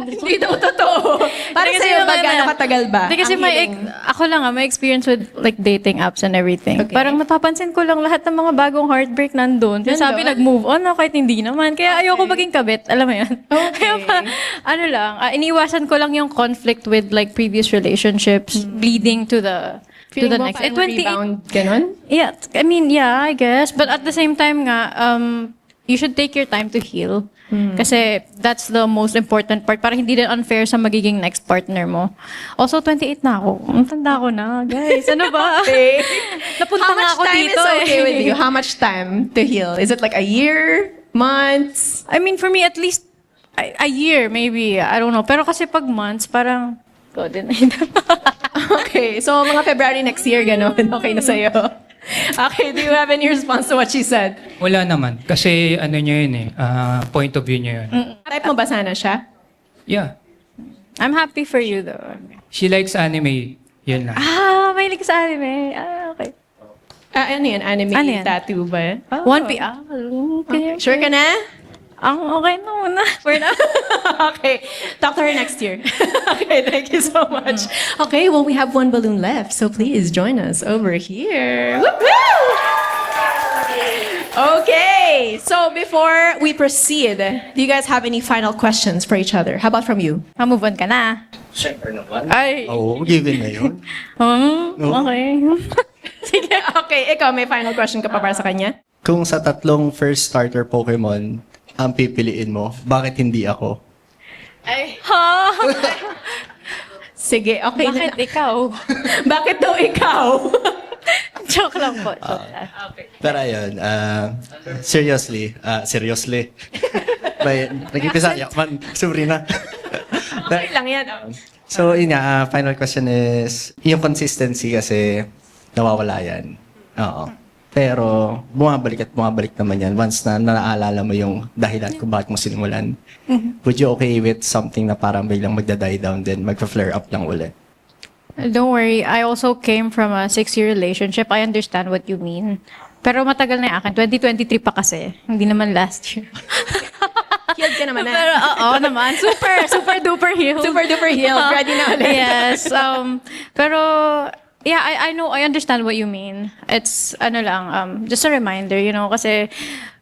A: Hindi daw totoo. Para
L: Kasi
A: sa'yo
L: yung
A: ba, gaano katagal ba?
L: Hindi kasi
A: ang healing?
L: ako lang may experience with like dating apps and everything.
A: Okay.
L: Parang napapansin ko lang lahat ng mga bagong heartbreak nandun. Kaya sabi
A: Nandun?
L: nag-move on na kahit hindi naman. Kaya ayoko maging kabit. Alam mo yun? Kaya ano lang, iniiwasan ko lang yung conflict with like previous relationships leading to the
A: Feeling mo
L: next.
A: parang rebound, ganon?
L: Yeah, I mean, yeah, I guess. But at the same time nga, you should take your time to heal. Kasi that's the most important part. Para hindi din unfair sa magiging next partner mo. Also, 28 na ako. Ang tanda ko na, guys. Ano ba?
A: Okay.
L: Napunta
A: How
L: nga
A: much
L: ako
A: time
L: dito
A: is okay
L: eh.
A: with you? How much time to heal? Is it like a year? Months?
L: I mean, for me, at least a year, maybe. I don't know. Pero kasi pag months, parang, God,
A: Okay, so mga February next year, gano'n. Okay na sa'yo. Okay, do you have any response to what she said?
F: Wala naman. Kasi ano niya yun eh, point of view niya yun.
A: Type mo ba sana siya?
F: Yeah.
L: I'm happy for you, though.
F: She likes anime. Yun lang.
L: Mahilig ka sa anime. Okay.
A: Ano yan? Anime
L: Ano yan?
A: tattoo ba?
L: One Piece. Okay.
A: Sure ka na?
L: Okay na muna. For now.
A: Okay, talk to her next year. Okay, thank you so much. Okay, well, we have one balloon left, so please join us over here. Woo-hoo! Okay, so before we proceed, do you guys have any final questions for each other? How about from you?
L: Move on ka na.
G: Siyempre naman.
L: Ay.
D: Oo, given na yun.
L: Okay.
A: Sige, okay, ikaw, may final question ka pa para sa kanya?
G: Kung sa tatlong first starter Pokemon, ang pipiliin mo, bakit hindi ako?
A: Ay. Sige, okay
L: Bakit
A: na.
L: ikaw?
A: Bakit daw ikaw?
L: Joke lang po. Joke lang.
G: Pero ayun, seriously, nag-ipisa, yakman, Sabrina.
A: Okay lang yan. Oh.
G: So, yun nga, final question is, yung consistency kasi, nawawala yan. Oo. Pero, bumabalik naman yan once na naalala mo yung dahilan kung bakit mo sinimulan. Would you okay with something na parang biglang magda-die down then magpa-flare up lang ulit?
L: Don't worry, I also came from a 6-year relationship. I understand what you mean. Pero matagal na yung akin. 2023 pa kasi. Hindi naman last year.
A: Healed ka naman na.
L: Pero oo naman. Super duper healed.
A: Super duper healed. Ready na ulit.
L: Yes. Pero yeah, I know, I understand what you mean. It's ano lang, just a reminder, you know, kasi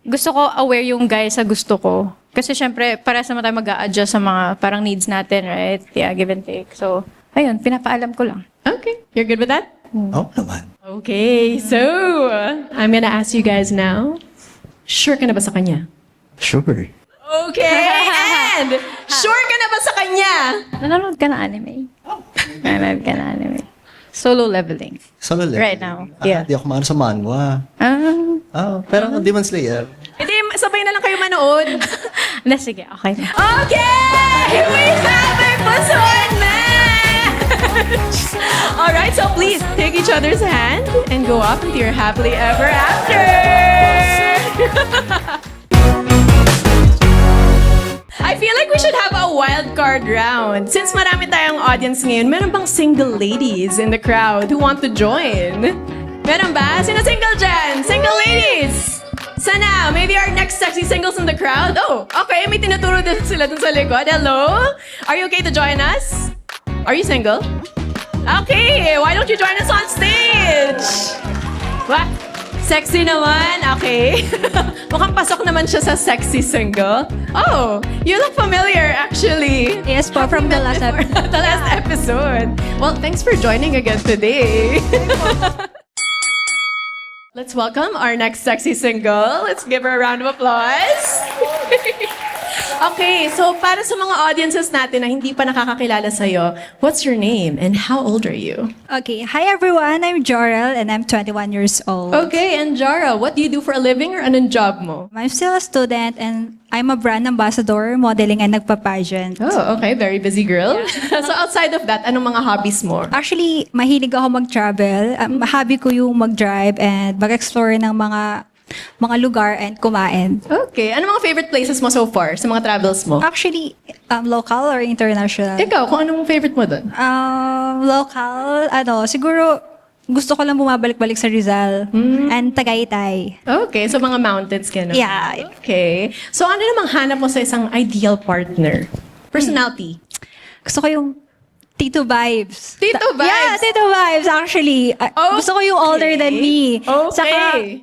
L: gusto ko aware yung guy sa gusto ko. Kasi syempre, parehas naman tayo mag-a-adjust sa mga parang needs natin, right? Yeah, give and take. So, ayun, pinapaalam ko lang.
A: Okay, you're good with that?
G: Oo naman.
A: Okay, so I'm gonna ask you guys now. Sure ka na ba sa kanya?
G: Sure.
A: Okay, and sure ka na ba sa kanya?
L: Nanonood ka na anime? Nanonood ka na anime? Solo leveling.
G: Solo level.
L: Right now. Yeah.
G: Di ako maano sa manhwa. Pero Demon Slayer.
A: Hindi, sabay na lang kayo manood.
L: Na, sige, okay na.
A: Okay! We have a pusuan match! Alright, so please take each other's hand and go off into your happily ever after! I feel like we should have a wild card round. Since marami tayong audience ngayon, meron bang single ladies in the crowd who want to join? Meron ba? Sino single dyan? Single ladies! Sana, maybe our next sexy singles in the crowd? Oh, okay, may tinuturo din sila dun sa likod. Hello? Are you okay to join us? Are you single? Okay, why don't you join us on stage? What? Sexy naman? Okay. Mukhang pasok naman siya sa sexy single. Oh, you look familiar actually.
B: Yes po, from the last episode.
A: The last episode. Well, thanks for joining again today. Let's welcome our next sexy single. Let's give her a round of applause. Okay, so para sa mga audiences natin na hindi pa nakakakilala sa'yo, what's your name and how old are you?
B: Okay, hi everyone. I'm Jorel and I'm 21 years old.
A: Okay, and Jara, what do you do for a living or anong job mo?
B: I'm still a student and I'm a brand ambassador, modeling and nagpa-pageant.
A: Oh, okay. Very busy girl. So outside of that, anong mga hobbies mo?
B: Actually, mahilig ako mag-travel. Hobby ko yung mag-drive and mag-explore ng mga lugar and kumain.
A: Okay. Ano mga favorite places mo so far sa mga travels mo?
B: Actually, local or international?
A: Ikaw, kung anong favorite mo doon?
B: Local, siguro gusto ko lang bumabalik-balik sa Rizal and Tagaytay.
A: Okay, so mga mountains ka na.
B: Yeah.
A: Okay. So ano namang hanap mo sa isang ideal partner? Personality.
B: Gusto ko yung Tito vibes.
A: Tito vibes?
B: Yeah, Tito vibes, actually. Gusto ko yung older than me.
A: Okay.
B: Saka,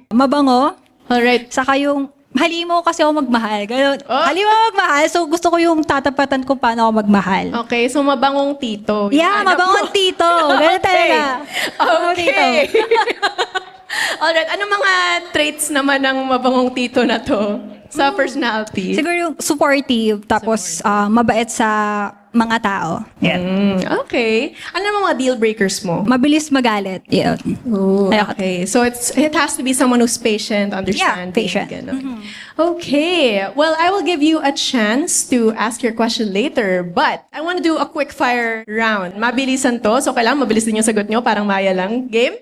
B: mabango.
A: Alright.
B: Saka yung, halimaw kasi ako magmahal. Ganun. Halimaw magmahal, so gusto ko yung tatapatan kung paano ako magmahal.
A: Okay, so mabangong tito.
B: Yeah,
A: Yung hanap
B: mabangong
A: mo.
B: tito. Ganun talaga. Mabangong tito.
A: Okay. Alright, ano mga traits naman ng mabangong tito na to sa personality?
B: Siguro yung supportive, tapos mabait sa mga tao.
A: Okay. Ano naman mga deal breakers mo?
B: Mabilis magalit. Yeah.
A: Ooh, okay. So it has to be someone who's patient, understanding.
B: patient.
A: Ganun. Okay. Well, I will give you a chance to ask your question later, but I want to do a quick fire round. Mabilisan to, so kailangan mabilis din yung sagot nyo, parang maya lang. Game?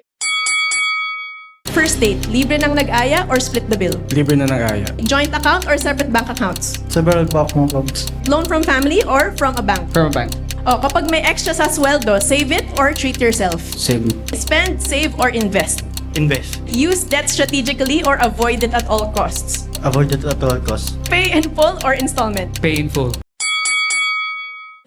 A: First date, libre nang nag-aya or split the bill?
H: Libre na nag-aya.
A: Joint account or separate bank accounts?
D: Several bank accounts.
A: Loan from family or from a bank?
E: From a bank.
A: Oh, kapag may extra sa sweldo, save it or treat yourself?
I: Save.
A: Spend, save, or invest?
J: Invest.
A: Use debt strategically or avoid it at all costs?
K: Avoid it at all costs.
A: Pay in full or installment?
F: Painful.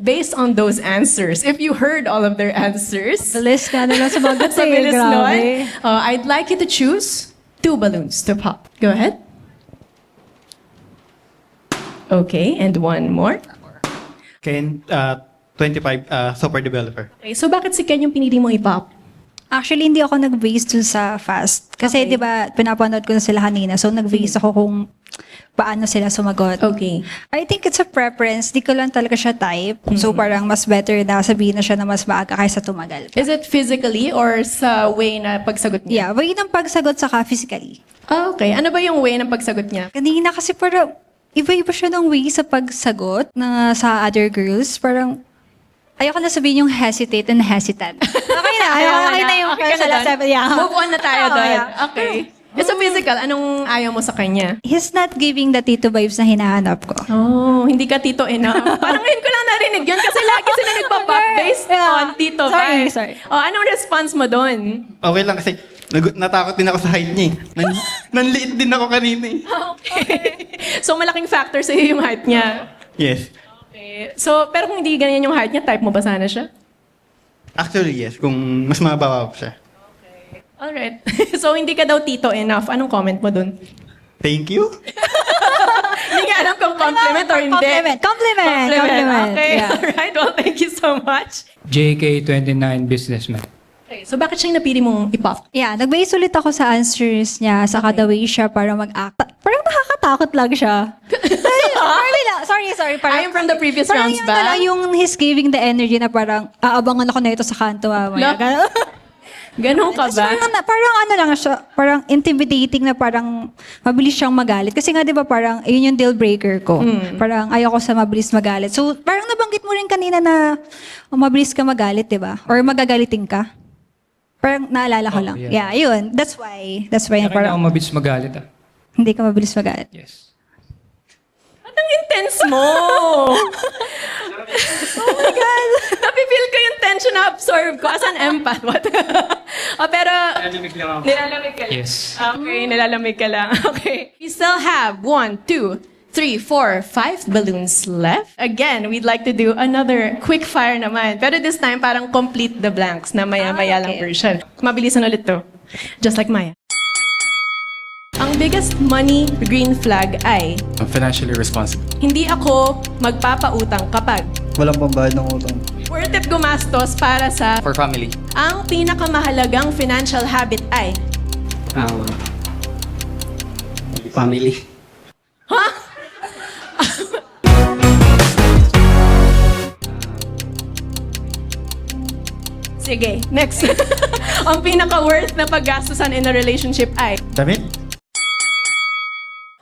A: Based on those answers, if you heard all of their answers,
B: Bilis ka na lang sumagot
A: sa
B: eh.
A: bilis
B: Grabe.
A: nun, I'd like you to choose 2 balloons to pop. Go ahead. Okay, and one more.
J: Ken, 25, software developer.
A: Okay, so bakit si Ken yung pinili mong i-pop?
B: Actually, hindi ako nag-base dun sa fast. Kasi, di ba, pinapanood ko na sila kanina. So, nag-base ako kung paano sila sumagot.
A: Okay.
B: I think it's a preference. Di ko lang talaga siya type. So, parang mas better na sabihin na siya na mas maaga kaysa tumagal.
A: Is it physically or sa way na pagsagot niya?
B: Yeah, way ng pagsagot saka physically.
A: Okay, ano ba yung way ng pagsagot niya?
B: Kanina kasi parang iba-iba siya ng way sa pagsagot na sa other girls. Parang ayoko na sabihin yung hesitate and hesitant. Okay na. Okay na yung
A: Okay ka na
B: sa
A: doon?
B: yeah.
A: Move on na tayo
B: Oo,
A: doon.
B: yeah.
A: Okay. So physical, anong ayaw mo sa kanya?
B: He's not giving the tito vibes na hinahanap ko.
A: Oh, hindi ka tito enough. Parang ngayon ko lang narinig yun kasi lagi sila nagpa-pop based
B: Yeah.
A: on tito
B: Sorry,
A: vibes.
B: sorry.
A: Oh, anong response mo doon?
J: Okay lang kasi natakot din ako sa height niya eh. Nanliit din ako kanina eh.
A: Okay. So malaking factor sa iyo yung height niya.
J: Yes.
A: Okay. So, pero kung hindi ganyan yung height niya, type mo ba sana siya?
J: Actually, yes. Kung mas mababa pa siya.
A: Alright. So, hindi ka daw tito enough. Anong comment mo dun?
J: Thank you.
A: Hindi ka alam kung compliment or hindi.
B: Compliment.
A: Okay.
B: Yeah.
A: Alright. Well, thank you so much.
F: JK29 businessman.
A: Okay. So, bakit siya yung napili mong ipop?
B: Yeah, nag-base ulit ako sa answers niya, sa the way siya para mag-act. Parang nakakatakot lang siya. Sorry.
A: I am from the previous
B: Parang
A: rounds
B: yun
A: ba?
B: talaga yung he's giving the energy na parang aabangan ako na ito sa kanto.
A: Lo- Ganon ka ba?
B: Parang ano lang siya, parang intimidating na parang mabilis siyang magalit. Kasi nga 'di ba parang yun yung deal breaker ko. Parang ayoko sa mabilis magalit. So parang nabanggit mo rin kanina na mabilis ka magalit, 'di ba? Or magagalitin ka. Parang naalala ko lang.
F: yeah.
B: Yeah, yun. That's why
F: Parang
B: parang
F: ako mabilis magalit ah.
B: hindi ka mabilis magalit.
F: Yes.
A: Ang intense mo! Oh my God! Napifeel ko yung tension na absorb ko as an empath. What? Pero... Nilalamig lang ako. Nilalamig ka lang?
F: Yes.
A: Okay, nilalamig ka lang. Okay. We still have 1, 2, 3, 4, 5 balloons left. Again, we'd like to do another quick fire naman. Pero this time, parang complete the blanks na maya-maya lang version. Mabilisan ulit to. Just like Maya. Ang biggest money green flag ay
H: I'm financially responsible.
A: hindi ako magpapautang kapag
D: Walang pambayad ng utang.
A: worth it gumastos para sa
E: For family.
A: ang pinakamahalagang financial habit ay
I: Family.
A: sige, next. Ang pinaka-worth na paggastusan in a relationship ay
J: Damit?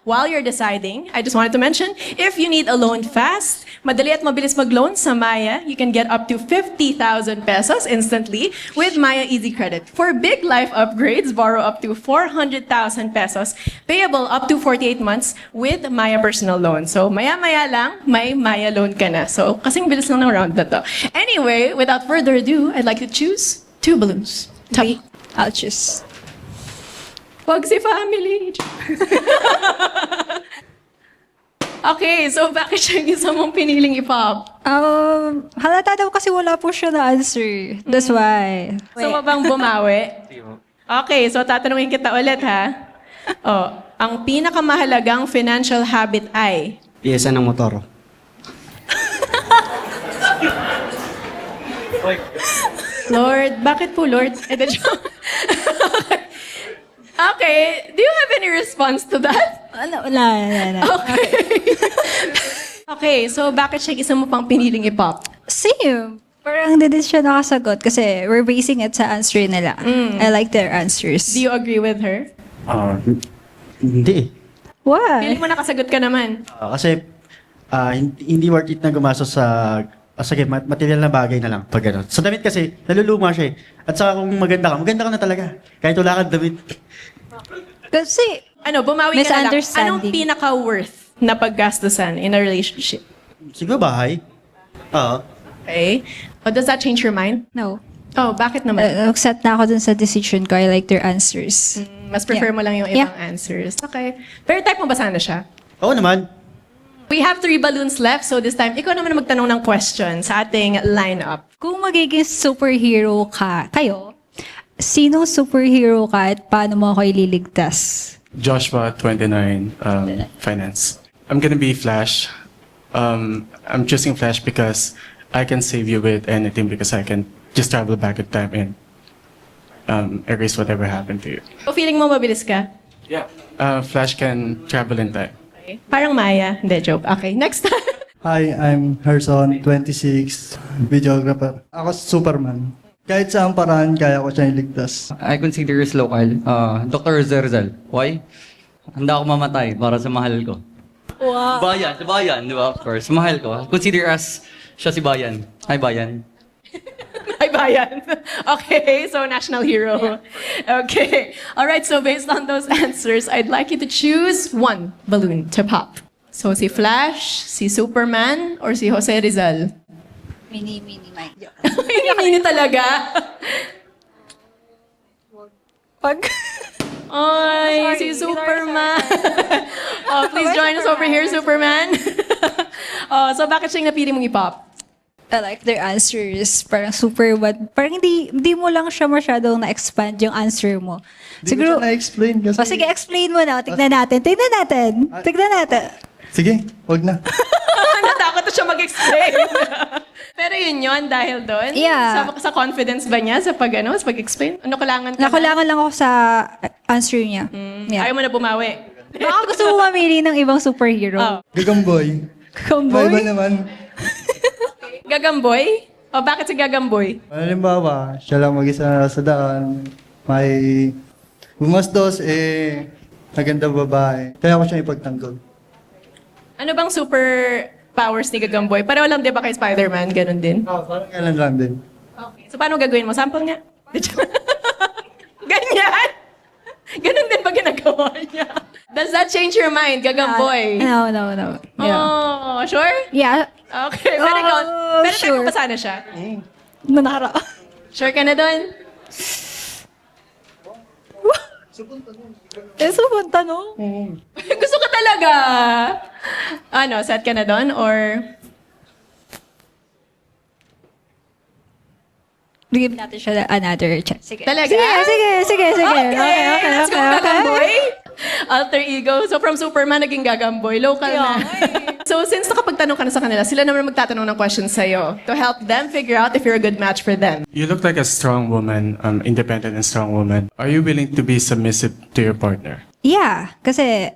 A: while you're deciding, I just wanted to mention, if you need a loan fast, madali at mabilis mag-loan sa Maya, you can get up to 50,000 pesos instantly with Maya Easy Credit. For big life upgrades, borrow up to 400,000 pesos, payable up to 48 months with Maya Personal Loan. So, maya-maya lang, may Maya loan ka na. So, kasing bilis lang ng round na to. Anyway, without further ado, I'd like to choose 2 balloons.
B: Okay, I'll choose.
A: Wag si family. Okay, so bakit siya yung isa mong piniling i-pop?
B: Halata daw kasi wala po siya na answer. That's why.
A: So, mabang bumawi? Okay, so tatanungin kita ulit, ha? Oh, ang pinakamahalagang financial habit ay?
I: Piyesa ng motor.
A: Lord, bakit po, Lord? Okay, do you have any response to that?
B: Wala.
A: Okay. Okay, so bakit siya yung isa mo pang piniling i-pop?
B: Same. Parang hindi din siya nakasagot kasi we're basing it sa answer nila. I like their answers.
A: Do you agree with her?
K: Hindi.
B: Why?
A: Feeling mo nakasagot ka naman.
K: Kasi hindi worth it na gumastos sa sige, material na bagay na lang pag gano'n. Sa damit kasi, naluluma siya eh. At saka kung maganda ka na talaga. Kahit wala kang damit.
B: Kasi,
A: Ano, bumawi ka na lang.
B: Misunderstanding.
A: Anong pinaka-worth na paggastusan in a relationship?
K: Siguro bahay. Oo.
A: Okay. Oh, does that change your mind?
B: no.
A: Oh, bakit naman?
B: Nag-set na ako dun sa decision ko. I like their answers.
A: Mas prefer
B: Yeah.
A: mo lang yung ibang answers. Okay. Pero type mo ba sana siya?
K: Oo naman.
A: We have 3 balloons left, so this time, ikaw naman ang magtanong ng question sa ating lineup.
B: Kung magiging superhero kayo, sinong superhero ka at paano mo ako ililigtas?
H: Joshua, 29, finance. I'm gonna be Flash. I'm choosing Flash because I can save you with anything because I can just travel back in time and erase whatever happened to you.
A: O feeling mo mabilis ka?
H: Yeah. Flash can travel in time.
A: Okay. Parang Maya. Hindi, joke. Okay, next time.
D: Hi, I'm Herson, 26, videographer. Ako Superman. Kahit saan paraan, kaya ko siya iligtas.
E: I consider as local. Dr. Zerzal. Why? Handa ako mamatay para sa mahal ko.
A: Wow.
E: Si Bayan, di ba? Of course. Mahal ko. Consider as siya si Bayan. Hi, Bayan.
A: Ay, bayan. Okay, so national hero. Okay. All right, so based on those answers, I'd like you to choose one balloon to pop. So si Flash, si Superman, or si Jose Rizal?
B: Mini, Mike.
A: Hindi talaga. Ay, si Superman. Oh, please join us over here, Superman. Oh, so bakit siya yung napili mong i-pop?
B: I like their answers. Parang super what. Parang hindi mo lang siya masyadong na-expand yung answer mo.
D: Hindi ko siya na-explain kasi...
B: Sige, explain mo na. Tignan natin.
D: Sige, wag na.
A: Natakot na siya mag-explain. Pero yun dahil doon?
B: Yeah.
A: Sa confidence ba niya sa pag-explain? Ano kailangan ka na?
B: Nakulangan lang ako sa answer niya. Yeah.
A: Ayaw mo na bumawi.
B: Baka gusto mo mamili ng ibang superhero.
A: Oh.
D: Gagamboy.
B: Kamboy?
D: Iba naman.
A: Gagamboy? O bakit si Gagamboy?
D: Halimbawa, siya lang mag-isa sa daan. May bumastos, maganda babae. Kaya ko siya ipagtanggol.
A: Ano bang super powers ni Gagamboy? Pareho lang di ba kay Spider-Man? Ganon din?
D: Parang kailan lang din.
A: Okay. So paano gagawin mo? Sample nga. Ganyan? Ganon din ba ginagawa niya? Does that change your mind, Gagamboy?
B: No. Yeah.
A: Oh, sure?
B: Yeah.
A: Okay, pero ikaw, pero
B: sure.
A: type mo pa sana siya.
B: Manara.
A: Sure ka na doon?
B: Subong tanong.
A: Gusto ka talaga. Ano, set ka na doon or...
B: Bigyan natin siya another chance. Sige.
A: Talaga?
B: Sige. Okay.
A: Let's go, Gagamboy. Alter ego. So from Superman, naging Gagamboy. Local na. So since nakapagtanong ka na sa kanila, sila naman magtatanong ng questions sa'yo to help them figure out if you're a good match for them.
H: You look like a strong woman, independent and strong woman. Are you willing to be submissive to your partner?
B: Yeah. Kasi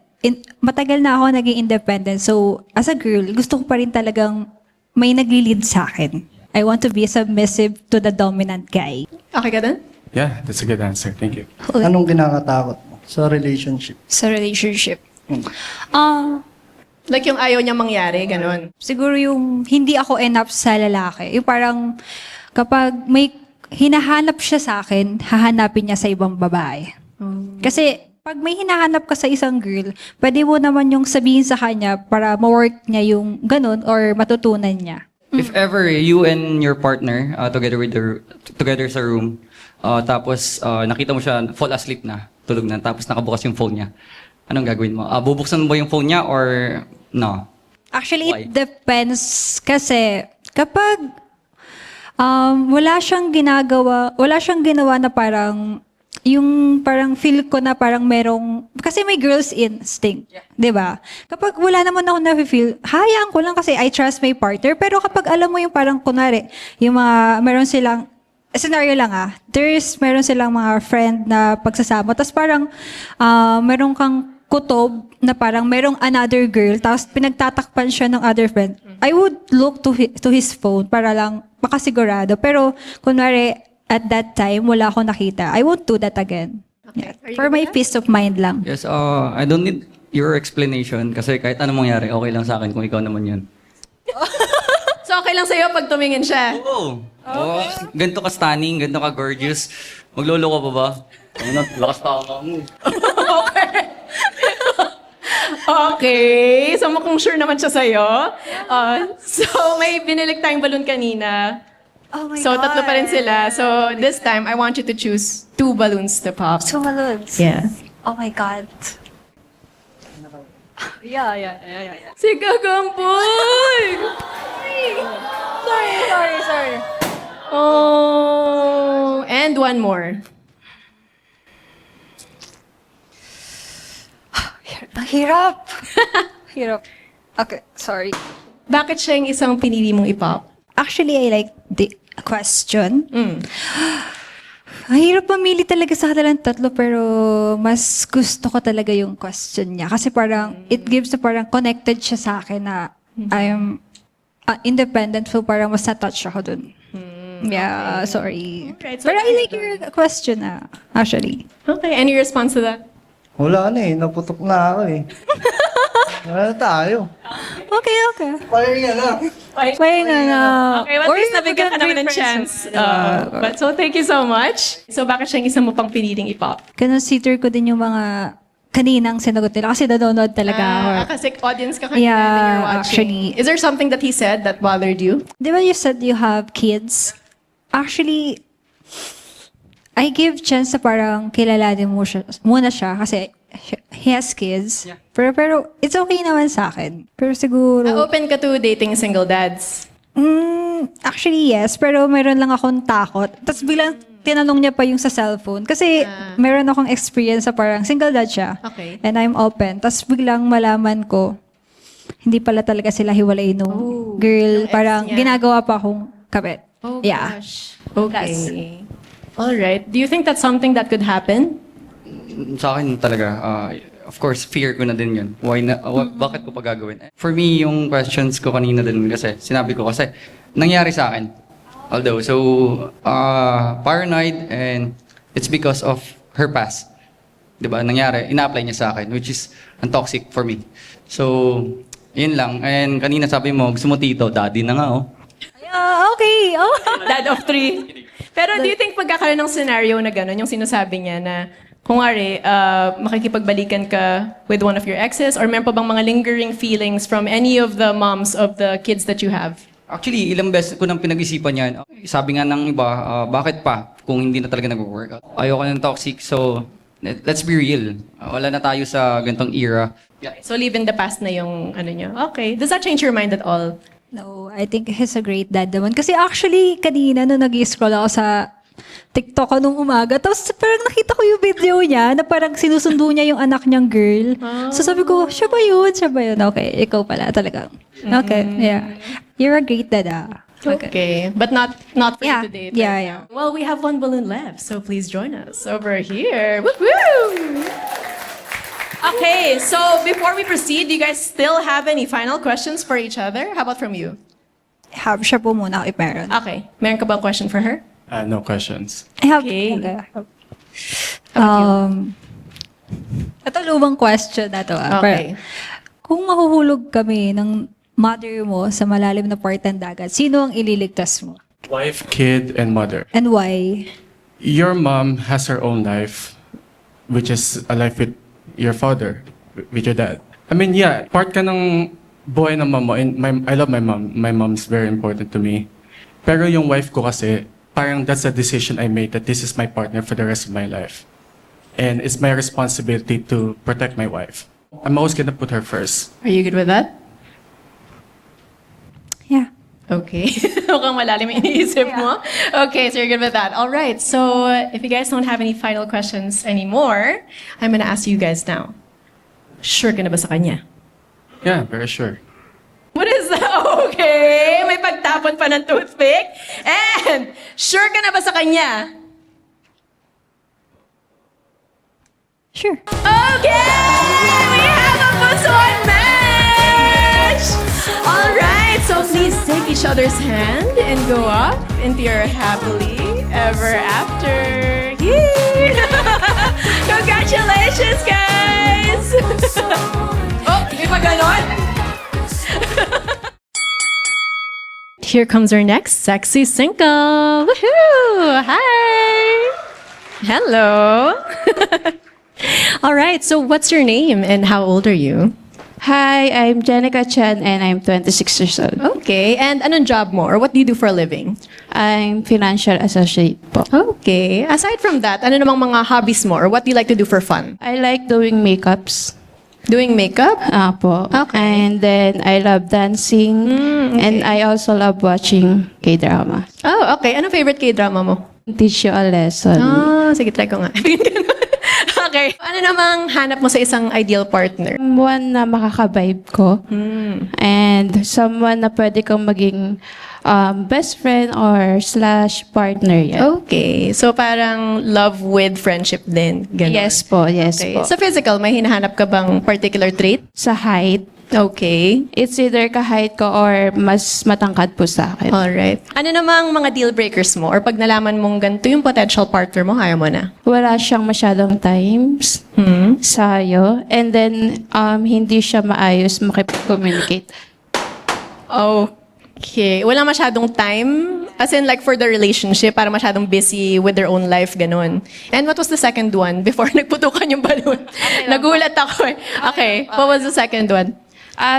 B: matagal na ako naging independent. So as a girl, gusto ko pa rin talagang may nagli-lead sa akin. I want to be submissive to the dominant guy.
A: Okay ka dun?
H: Yeah, that's a good answer. Thank you.
D: Anong kinakatakot mo sa relationship?
B: Sa relationship.
A: Like yung ayaw niya mangyari, ganun.
B: Siguro yung hindi ako enough sa lalaki. Yung parang kapag may hinahanap siya sa akin, hahanapin niya sa ibang babae. Kasi pag may hinahanap ka sa isang girl, pwede mo naman yung sabihin sa kanya para ma-work niya yung ganun or matutunan niya.
E: If ever you and your partner together sa room, tapos nakita mo siya fall asleep na, tulog na, tapos nakabukas yung phone niya, anong gagawin mo? Bubuksan mo ba yung phone niya or no?
B: Actually,
E: Why?
B: it depends kasi kapag wala siyang ginawa na parang yung parang feel ko na parang merong, kasi may girl's instinct, di ba? Kapag wala naman ako na-feel, hayaan ko lang kasi I trust my partner. Pero kapag alam mo yung parang kunwari, yung mga, meron silang, scenario lang meron silang mga friend na pagsasama, tapos parang meron kang kutob na parang merong another girl, tapos pinagtatakpan siya ng other friend, I would look to his phone para lang makasigurado. Pero kunwari, at that time, wala akong nakita. I won't do that again. Yeah. For my peace of mind lang.
E: Yes, I don't need your explanation kasi kahit anong mangyari, okay lang sa akin kung ikaw naman yun.
A: So okay lang sa'yo pag tumingin siya?
E: Oo. Oh, ganito ka stunning, ganito ka gorgeous. Magloloko pa ba? Ano, lakas tama mo.
A: Okay. So mukhang sure naman siya sa'yo. So may binilig tayong balloon kanina.
B: Oh my
A: So tatlo pa rin sila. So this time, I want you to choose 2 balloons to pop.
B: 2 balloons.
A: Yeah.
B: Oh my God. Yeah.
A: Si Gagamboy!
B: Sorry.
A: Oh, and one more.
B: Ang hirap. Hirap. Okay, sorry.
A: Bakit siya yung isang pinili mong ipop?
B: Actually, I like the question.
A: Mm.
B: Ang hirap mamili talaga sa kanilang tatlo, pero mas gusto ko talaga yung question niya. Kasi parang, it gives na parang connected siya sa akin na I'm independent, so parang mas na-touch ako dun. Yeah, sorry.
A: Alright, so
B: pero I like your question actually.
A: Okay, any response to that?
D: Wala na naputok na ako eh. Wala na tayo.
B: Okay.
D: Pahinga na.
B: Pahinga na.
A: Okay, at least nabigyan ka naman ng chance. But so thank you so much. So bakit siya yung isa mo pang piniling ipop?
B: Consider ko din yung mga kaninang sinagot nila kasi nanonood talaga ako.
A: Kasi audience ka kanina
B: Yeah,
A: when you're watching.
B: actually.
A: Is there something that he said that bothered you?
B: Di ba you said you have kids? Actually, I give chance na parang kilalanin mo muna siya kasi he has kids.
E: Yeah.
B: Pero it's okay naman sa akin. Pero siguro...
A: Open ka to dating single dads?
B: Actually, yes. Pero meron lang akong takot. Tapos bilang tinanong niya pa yung sa cellphone. Kasi meron akong experience sa parang single dad siya.
A: Okay.
B: And I'm open. Tapos biglang malaman ko, hindi pala talaga sila hiwalay nung girl.
A: Nung ex
B: Parang
A: niya.
B: ginagawa pa akong kabit.
A: Oh
B: Yeah.
A: gosh. Okay. All right. Do you think that's something that could happen?
E: Sa akin talaga, of course, fear ko na din yun. Why na, bakit ko pa gagawin? For me, yung questions ko kanina din kasi, sinabi ko kasi, nangyari sa akin. Although, so, paranoid and it's because of her past. Diba? Nangyari, ina-apply niya sa akin, which is toxic for me. So, yun lang. And kanina sabi mo, gusto mo tito, daddy na nga, oh.
B: Okay. Oh.
A: Dad of 3. Pero do you think pagkakaroon ng scenario na gano'n, yung sinasabi niya na, kung nga makikipagbalikan ka with one of your exes, or meron pa bang mga lingering feelings from any of the moms of the kids that you have?
E: Actually, ilang beses ko nang pinag-isipan yan. Sabi nga ng iba, bakit pa kung hindi na talaga nag-work out? Ayoko ng toxic, so let's be real. Wala na tayo sa ganitong era.
A: So live in the past na yung ano niyo. Okay. Does that change your mind at all?
B: No, I think he's a great dad naman. Kasi actually, kanina nung nag-scroll ako sa TikTok ko nung umaga, tapos parang nakita ko yung video niya na parang sinusundo niya yung anak niyang girl. So sabi ko, siya ba yun? Okay, ikaw pala talaga. Okay, yeah. You're a great dad,
A: Okay. But not for you to date.
B: Yeah,
A: right
B: yeah.
A: now. Well, we have one balloon left, so please join us over here. Woo-hoo! Okay, so before we proceed, do you guys still have any final questions for each other? How about from you?
B: Have siya po muna if meron.
A: Okay. Meron ka bang question for her?
H: No questions.
B: I have,
A: Okay.
B: Ito lumang question na to.
A: Okay.
B: Kung mahuhulog kami ng mother mo sa malalim na part ng dagat, sino ang ililigtas mo?
H: Wife, kid, and mother.
B: And why?
H: Your mom has her own life, which is a life with your father, with your dad. I mean, yeah, part ka ng buhay ng mama. And I love my mom. My mom's very important to me. Pero yung wife ko kasi, parang that's a decision I made that this is my partner for the rest of my life. And it's my responsibility to protect my wife. I'm always gonna put her first.
A: Are you good with that?
B: Yeah.
A: Okay. Mukhang malalim yung iniisip mo. Okay, so you're good with that. All right. So if you guys don't have any final questions anymore, I'm gonna ask you guys now. Sure ka na ba sa kanya?
H: Yeah, very sure.
A: What is that? Okay. May pagtapon pa ng toothpick. And sure ka na ba sa kanya?
B: Sure.
A: Okay! We have a Pusuan match! All right, so please take each other's hand and go up into your happily ever after. Yay! Congratulations, guys! Oh, may pa ganon? Here comes our next sexy single. Woohoo! Hi! Hello! All right, so what's your name and how old are you?
M: Hi, I'm Jenica Chan and I'm 26 years old.
A: Okay, and anong job mo or what do you do for a living?
M: I'm financial associate po.
A: Okay, aside from that, ano namang mga hobbies mo or what do you like to do for fun?
M: I like doing makeups.
A: Doing makeup?
M: Po.
A: Okay.
M: And then I love dancing and I also love watching K-drama.
A: Oh, okay. Anong favorite K-drama mo?
M: Teach you a lesson.
A: Sige, try ko nga. Okay. Ano namang hanap mo sa isang ideal partner?
M: Someone na makaka-vibe ko. And someone na pwede kang maging best friend or / partner yan.
A: Okay. So parang love with friendship din. Ganun.
M: Yes po, yes
A: Okay.
M: po.
A: Sa physical, may hinahanap ka bang particular trait?
M: Sa height,
A: Okay.
M: it's either ka-height ko or mas matangkad po sa akin.
A: Alright. Ano namang mga deal breakers mo? Or pag nalaman mong ganito yung potential partner mo, kaya mo na?
M: Wala siyang masyadong times sa'yo. And then, hindi siya maayos makipag-communicate.
A: Okay. Wala masyadong time? As in like for the relationship, para masyadong busy with their own life, ganun. And what was the second one before nagputukan yung balon? Nagulat ako eh. Okay. What was the second one?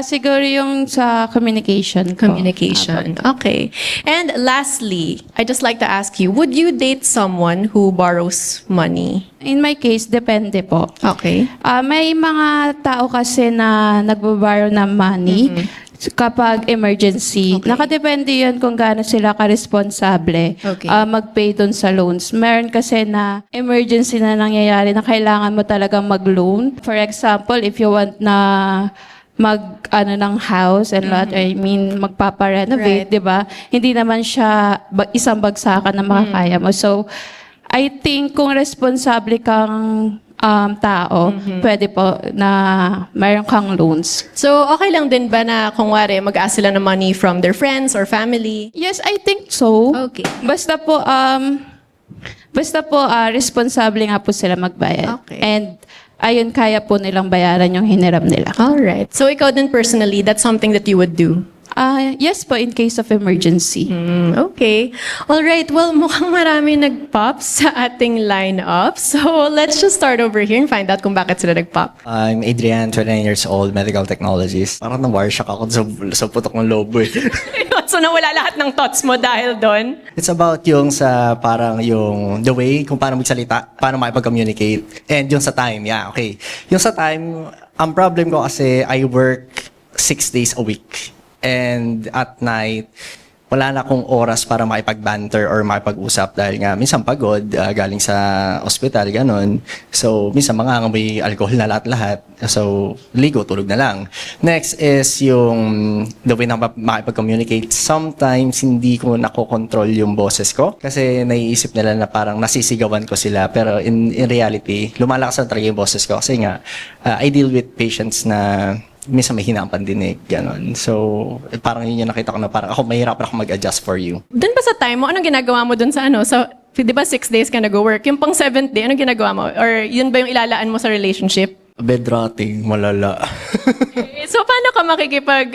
M: Siguro yung sa communication ko.
A: Communication. Okay. And lastly, I just like to ask you, would you date someone who borrows money?
M: In my case, depende po.
A: Okay.
M: May mga tao kasi na nagbaborrow ng money kapag emergency.
A: Okay.
M: Nakadepende yun kung gaano sila ka-responsable
A: Okay.
M: mag-pay dun sa loans. Meron kasi na emergency na nangyayari na kailangan mo talagang mag-loan. For example, if you want na ng house and lot, I mean, magpapa-renovate,
A: Right.
M: di ba? Hindi naman siya isang bagsakan na makakaya mo. So, I think kung responsable kang tao, pwede po na mayroon kang loans.
A: So, okay lang din ba na kung wari, mag-ask sila ng money from their friends or family?
M: Yes, I think so.
A: Okay.
M: Basta po, responsable nga po sila magbayad.
A: Okay.
M: And, ayun, kaya po nilang bayaran yung hiniram nila.
A: Alright. So, ikaw din personally, that's something that you would do?
M: Yes po, in case of emergency.
A: Okay. Alright. Well, mukhang marami nag-pop sa ating lineup. So, let's just start over here and find out kung bakit sila nag-pop.
G: I'm Adrian, 29 years old, medical technologist. Parang na-wire shock ako sa putok ng lobo eh.
A: So, nawala lahat ng thoughts mo dahil doon?
G: It's about yung sa parang yung the way kung paano magsalita, paano makipag-communicate, and yung sa time, yeah, okay. Yung sa time, ang problem ko kasi I work 6 days a week. And at night, wala na akong oras para makipag-banter or makipag-usap dahil nga minsan pagod, galing sa ospital, ganon. So, minsan mangangamoy alcohol na lahat-lahat. So, ligo, tulog na lang. Next is yung the way na makipag-communicate. Sometimes, hindi ko nakokontrol yung boses ko kasi naiisip nila na parang nasisigawan ko sila. Pero in reality, lumalakas na talaga yung boses ko kasi nga, I deal with patients na minsan may hinang pandinig, gano'n. So, parang yun yung nakita ko na parang ako, mahirap ako mag-adjust for you.
A: Doon ba sa time mo, anong ginagawa mo doon sa ano? So, di ba 6 days ka nag-work? Yung pang 7th day, anong ginagawa mo? Or yun ba yung ilalaan mo sa relationship?
G: Bed rotting, malala.
A: So, paano ka makikipag,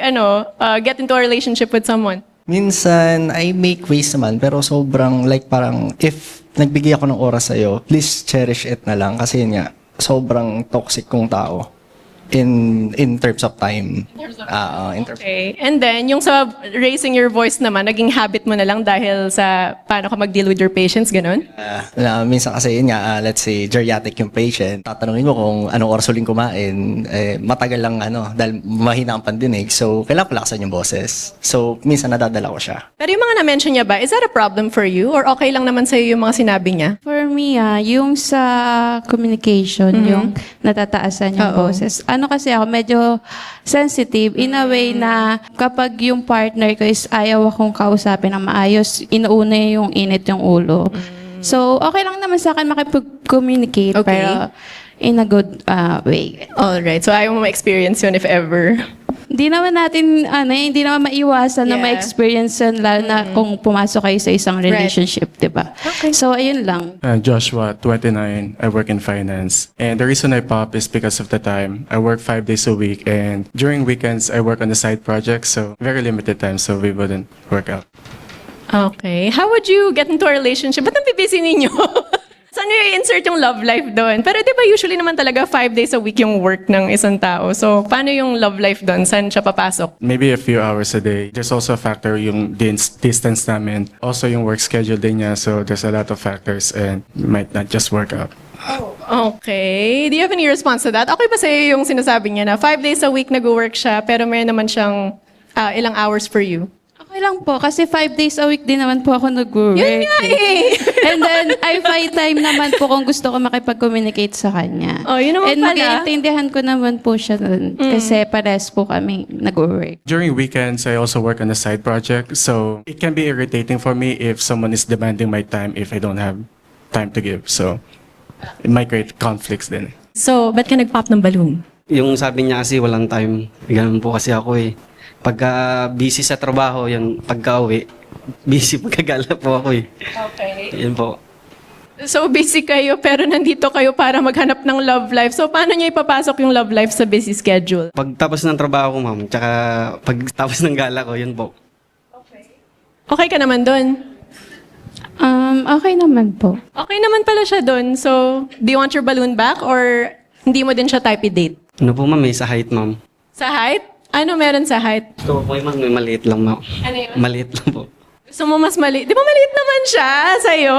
A: get into a relationship with someone?
G: Minsan, I make ways naman, pero sobrang, like parang, if nagbigay ako ng oras sa'yo, please cherish it na lang. Kasi yun nga, sobrang toxic kong tao. in terms of time. In terms
A: Okay. And then, yung sa raising your voice naman, naging habit mo na lang dahil sa paano ka mag-deal with your patients, ganun?
G: minsan kasi yun nga, let's say, geriatric yung patient, tatanungin mo kung anong oras huling kumain, matagal lang dahil mahina ang pandinig, so kailangan palakasan yung boses. So, minsan nadadala ko siya.
A: Pero yung mga na-mention niya ba, is that a problem for you? Or okay lang naman sa'yo yung mga sinabi niya?
M: For me, yung sa communication, yung natataasan yung boses. Ano kasi ako, medyo sensitive in a way na kapag yung partner ko is ayaw akong kausapin ng maayos, inuuna yung init yung ulo. So, okay lang naman sa akin makipag-communicate,
A: Okay.
M: pero in a good way.
A: Alright, so ayaw mo ma-experience yun if ever.
M: Hindi naman natin, hindi naman maiwasan na
A: Yeah.
M: ma-experience yun, lalo na kung pumasok kayo sa isang relationship, di ba?
A: Okay.
M: So, ayun lang.
H: Joshua, 29. I work in finance. And the reason I pop is because of the time. I work 5 days a week. And during weekends, I work on the side projects. So very limited time. So we wouldn't work out.
A: Okay. How would you get into a relationship? Ba't ang busy ninyo? Saan nyo i-insert yung love life doon? Pero di ba usually naman talaga 5 days a week yung work ng isang tao. So, paano yung love life doon? Saan siya papasok?
H: Maybe a few hours a day. There's also a factor yung distance namin. Also yung work schedule din niya. So there's a lot of factors and might not just work out.
A: Okay. Do you have any response to that? Okay ba sa'yo yung sinasabi niya na 5 days a week nag-work siya pero may naman siyang ilang hours for you?
M: Okay lang po, kasi 5 days a week din naman po ako nag-work.
A: Yun nga eh!
M: And then, I find time naman po kung gusto ko makipag-communicate sa kanya.
A: Oh, yun naman
M: And
A: pala.
M: mag-iintindihan ko naman po siya nun. Kasi pares po kami nag-work.
H: During weekends, I also work on a side project. So it can be irritating for me if someone is demanding my time if I don't have time to give. So it might create conflicts then.
A: So, ba't ka nag-pop ng balloon?
I: Yung sabi niya kasi walang time. Ganun po kasi ako eh. Pagka busy sa trabaho, yan, pagka uwi, busy pagkagala po ako eh.
A: Okay.
I: Yan po.
A: So, busy kayo pero nandito kayo para maghanap ng love life. So, paano niyo ipapasok yung love life sa busy schedule?
I: Pag tapos ng trabaho ko, ma'am, tsaka pag tapos ng gala ko, yun po.
A: Okay ka naman doon?
M: Okay naman po.
A: Okay naman pala siya doon. So, do you want your balloon back or hindi mo din siya type i-date?
I: Ano po, ma'am, sa height, ma'am.
A: Sa height? Ano meron sa height?
I: Gusto ko po, ma'am, may maliit lang, ma'am.
A: Ano yun?
I: Maliit lang po.
A: Gusto mo mas maliit? Di ba maliit naman siya sa'yo?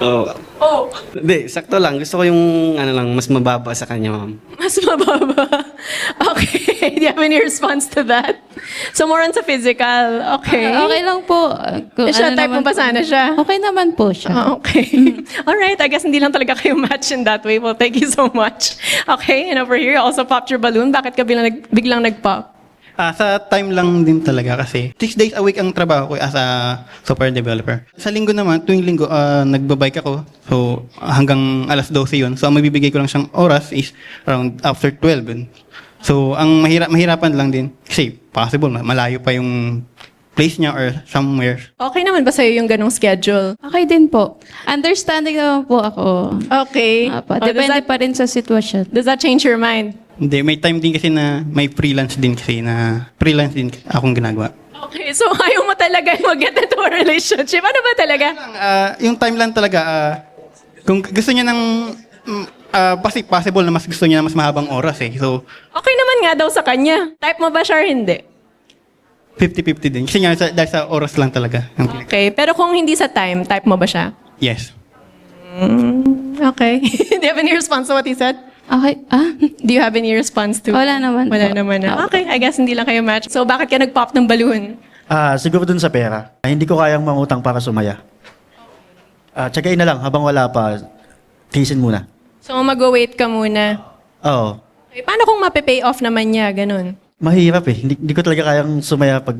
I: Oo.
A: Oh,
I: Hindi, sakto lang. Gusto ko yung, mas mababa sa kanya, ma'am.
A: mas mababa. Okay. Do you have any response to that? So, more on sa physical. Okay.
M: Okay lang po. Kung
A: Siya,
M: ano
A: type mo
M: naman
A: ba sana siya?
M: Okay naman po siya.
A: Ah, okay. All right. I guess hindi lang talaga kayo match in that way. Well, thank you so much. Okay. And over here, you also popped your balloon. Bakit ka biglang nag-pop?
J: Sa time lang din talaga kasi 6 days a week ang trabaho ko as a software developer. Sa linggo naman, tuwing linggo, nagbabike ako. So, hanggang alas 12 yun. So, ang mabibigay ko lang siyang oras is around after 12. So, ang mahirapan lang din. Kasi, possible, malayo pa yung place niya or somewhere.
A: Okay naman ba sa'yo yung ganong schedule?
M: Okay din po. Understanding naman po ako.
A: Okay.
M: Apo,
A: Oh,
M: depende pa rin sa sitwasyon.
A: Does that change your mind?
J: Hindi, may time din kasi na may freelance din akong ginagawa.
A: Okay, so ayaw mo talaga mag-get into a relationship. Ano ba talaga?
J: Yung time lang talaga, kung gusto niya ng possible na mas gusto niya na mas mahabang oras eh. So,
A: Okay naman nga daw sa kanya. Type mo ba siya or hindi?
J: 50-50 din. Kasi nga, dahil sa oras lang talaga.
A: Okay, pero kung hindi sa time, type mo ba siya?
J: Yes.
A: Okay. Do you have any response to what he said?
M: Okay.
A: Do you have any response to?
M: Wala naman
A: Wala
M: po.
A: naman na. Okay, I guess hindi lang kayo match. So, bakit ka nag-pop ng balloon?
K: Siguro dun sa pera. Hindi ko kayang mangutang para sumaya. Tsagain na lang, habang wala pa, tiisin muna.
A: So, mag-wait ka muna.
K: Oo.
A: Okay, paano kung mape-pay off naman niya? Ganun.
K: Mahirap eh. Hindi ko talaga kayang sumaya pag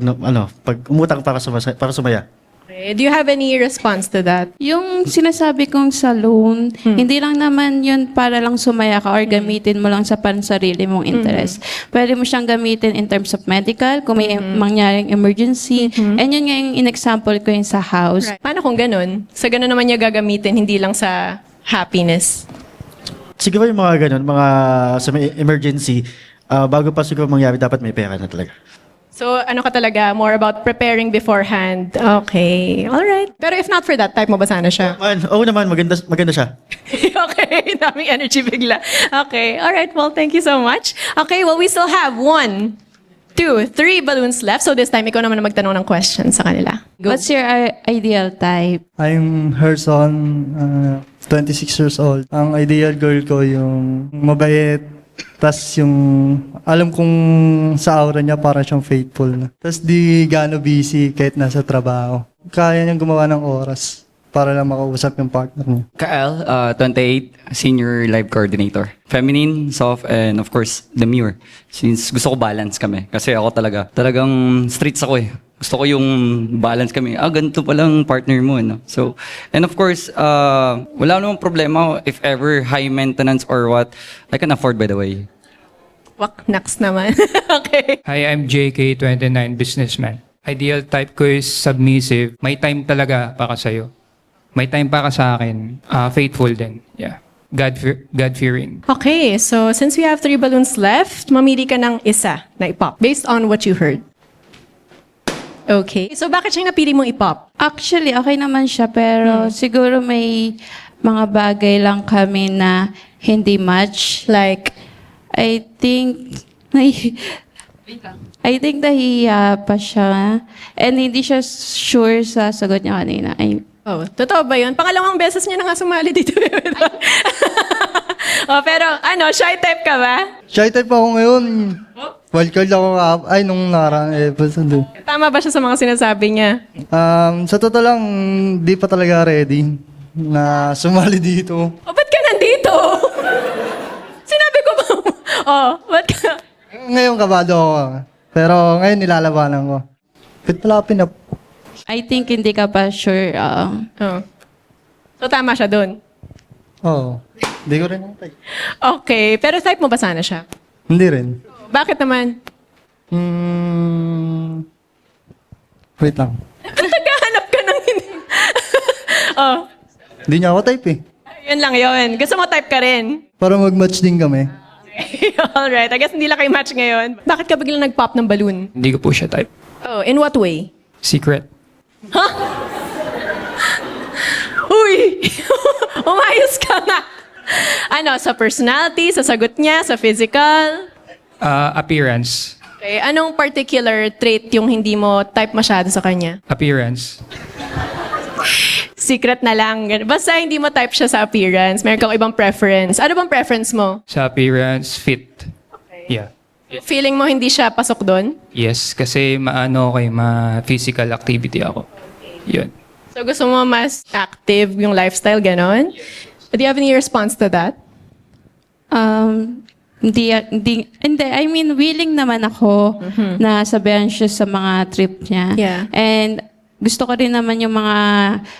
K: umutang para sumaya.
A: Okay. Do you have any response to that?
M: Yung sinasabi kong sa loan, hindi lang naman yun para lang sumaya ka or gamitin mo lang sa pansarili mong interest. Pwede mo siyang gamitin in terms of medical, kung may mangyaring emergency. And yun nga yung in-example ko yung sa house.
A: Right. Paano kung ganun? Sa ganun naman niya gagamitin, hindi lang sa happiness.
K: Siguro yung mga ganun, mga sa may emergency, bago pa siguro mangyari, dapat may pera na talaga.
A: So, ano ka talaga? More about preparing beforehand. Okay. All right. Pero if not for that, type mo ba sana siya?
K: Oo naman, maganda siya.
A: Okay. Okay, daming energy bigla. Okay, all right. Well, thank you so much. Okay, well, we still have 1, 2, 3 balloons left. So this time, ikaw naman na magtanong ng question sa kanila. Go.
M: What's your ideal type?
D: I'm her son, 26 years old. Ang ideal girl ko yung mabait, tas yung alam kong sa aura niya para siyang faithful na. Tas di gaano busy kahit nasa trabaho. Kaya niyang gumawa ng oras para lang makausap yung partner niya.
E: Kael, 28, Senior Live Coordinator. Feminine, soft, and of course, demure. Since gusto ko balance kami. Kasi ako talagang streets ako eh. Gusto ko yung balance kami. Ganito palang partner mo. No? So, and of course, wala namang problema if ever high maintenance or what. I can afford, by the way.
A: Wak, next naman. Okay.
F: Hi, I'm JK, 29, businessman. Ideal type ko is submissive. May time talaga para sa'yo. May time para sa akin. Faithful din. Yeah. God-fearing.
A: Okay, so since we have 3 balloons left, mamili ka ng isa na ipop based on what you heard. Okay. So bakit siya napili mong ipop?
M: Actually, okay naman siya, pero siguro may mga bagay lang kami na hindi match.
A: Like,
M: I think nahihiya pa siya. And hindi siya sure sa sagot niya kanina.
A: oh, totoo ba yun? Pangalawang beses niya na nga sumali dito. Pero shy type ka ba?
D: Shy type ako ngayon. Wildcard ako nung nakarang episode.
A: Tama ba siya sa mga sinasabi niya?
D: Sa totoo lang, di pa talaga ready na sumali dito.
A: Ba't ka nandito? Sinabi ko ba? Ba't ka?
D: Ngayon kabado ako. Pero ngayon nilalabanan ko. Ba't pala pinap...
M: I think hindi ka pa sure.
A: So tama siya dun?
D: Oo. Hindi ko rin yung type.
A: Okay, pero type mo ba sana siya?
D: Hindi rin.
A: Bakit naman?
D: Wait lang.
A: Naghahanap ka ng hindi.
D: Hindi niya ako type eh.
A: Yun lang yun. Gusto mo type ka rin?
D: Para mag-match din kami.
A: Alright, I guess hindi lang kayo match ngayon. Bakit ka biglang nag-pop ng balloon?
F: Hindi ko po siya type.
A: In what way?
F: Secret.
A: Uy! Umayos ka nga! Sa personality, sa sagot niya, sa physical?
F: Appearance.
A: Okay, anong particular trait yung hindi mo type masyado sa kanya?
F: Appearance.
A: Secret na lang. Basta hindi mo type siya sa appearance. Meron kang ibang preference. Ano bang preference mo?
F: Sa appearance, fit. Yeah.
A: Feeling mo hindi siya pasok doon?
F: Yes, kasi ma-physical activity ako. Yun.
A: So gusto mo mas active yung lifestyle, ganon? Do you have any response to that?
M: Hindi. I mean, willing naman ako na sabihan siya sa mga trip niya.
A: Yeah.
M: And gusto ko rin naman yung mga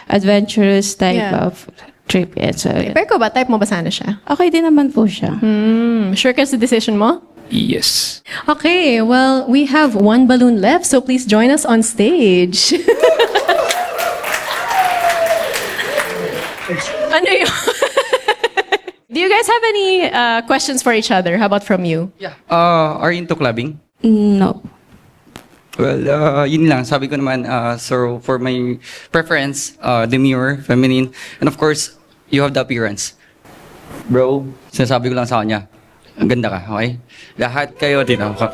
M: adventurous type of trip. Yeah, so,
A: Pero ko ba, type mo ba sana siya?
M: okay din naman po siya.
A: Sure ka sa decision mo?
F: Yes.
A: Okay, well, we have 1 balloon left, so please join us on stage. Ano yun? Do you guys have any questions for each other? How about from you?
E: Yeah. Are you into clubbing?
M: No.
E: Well, yun lang. Sabi ko naman, so for my preference, demure, feminine, and of course, you have the appearance. Bro, sinasabi ko lang sa kanya, ang ganda ka, okay? Lahat kayo din ako.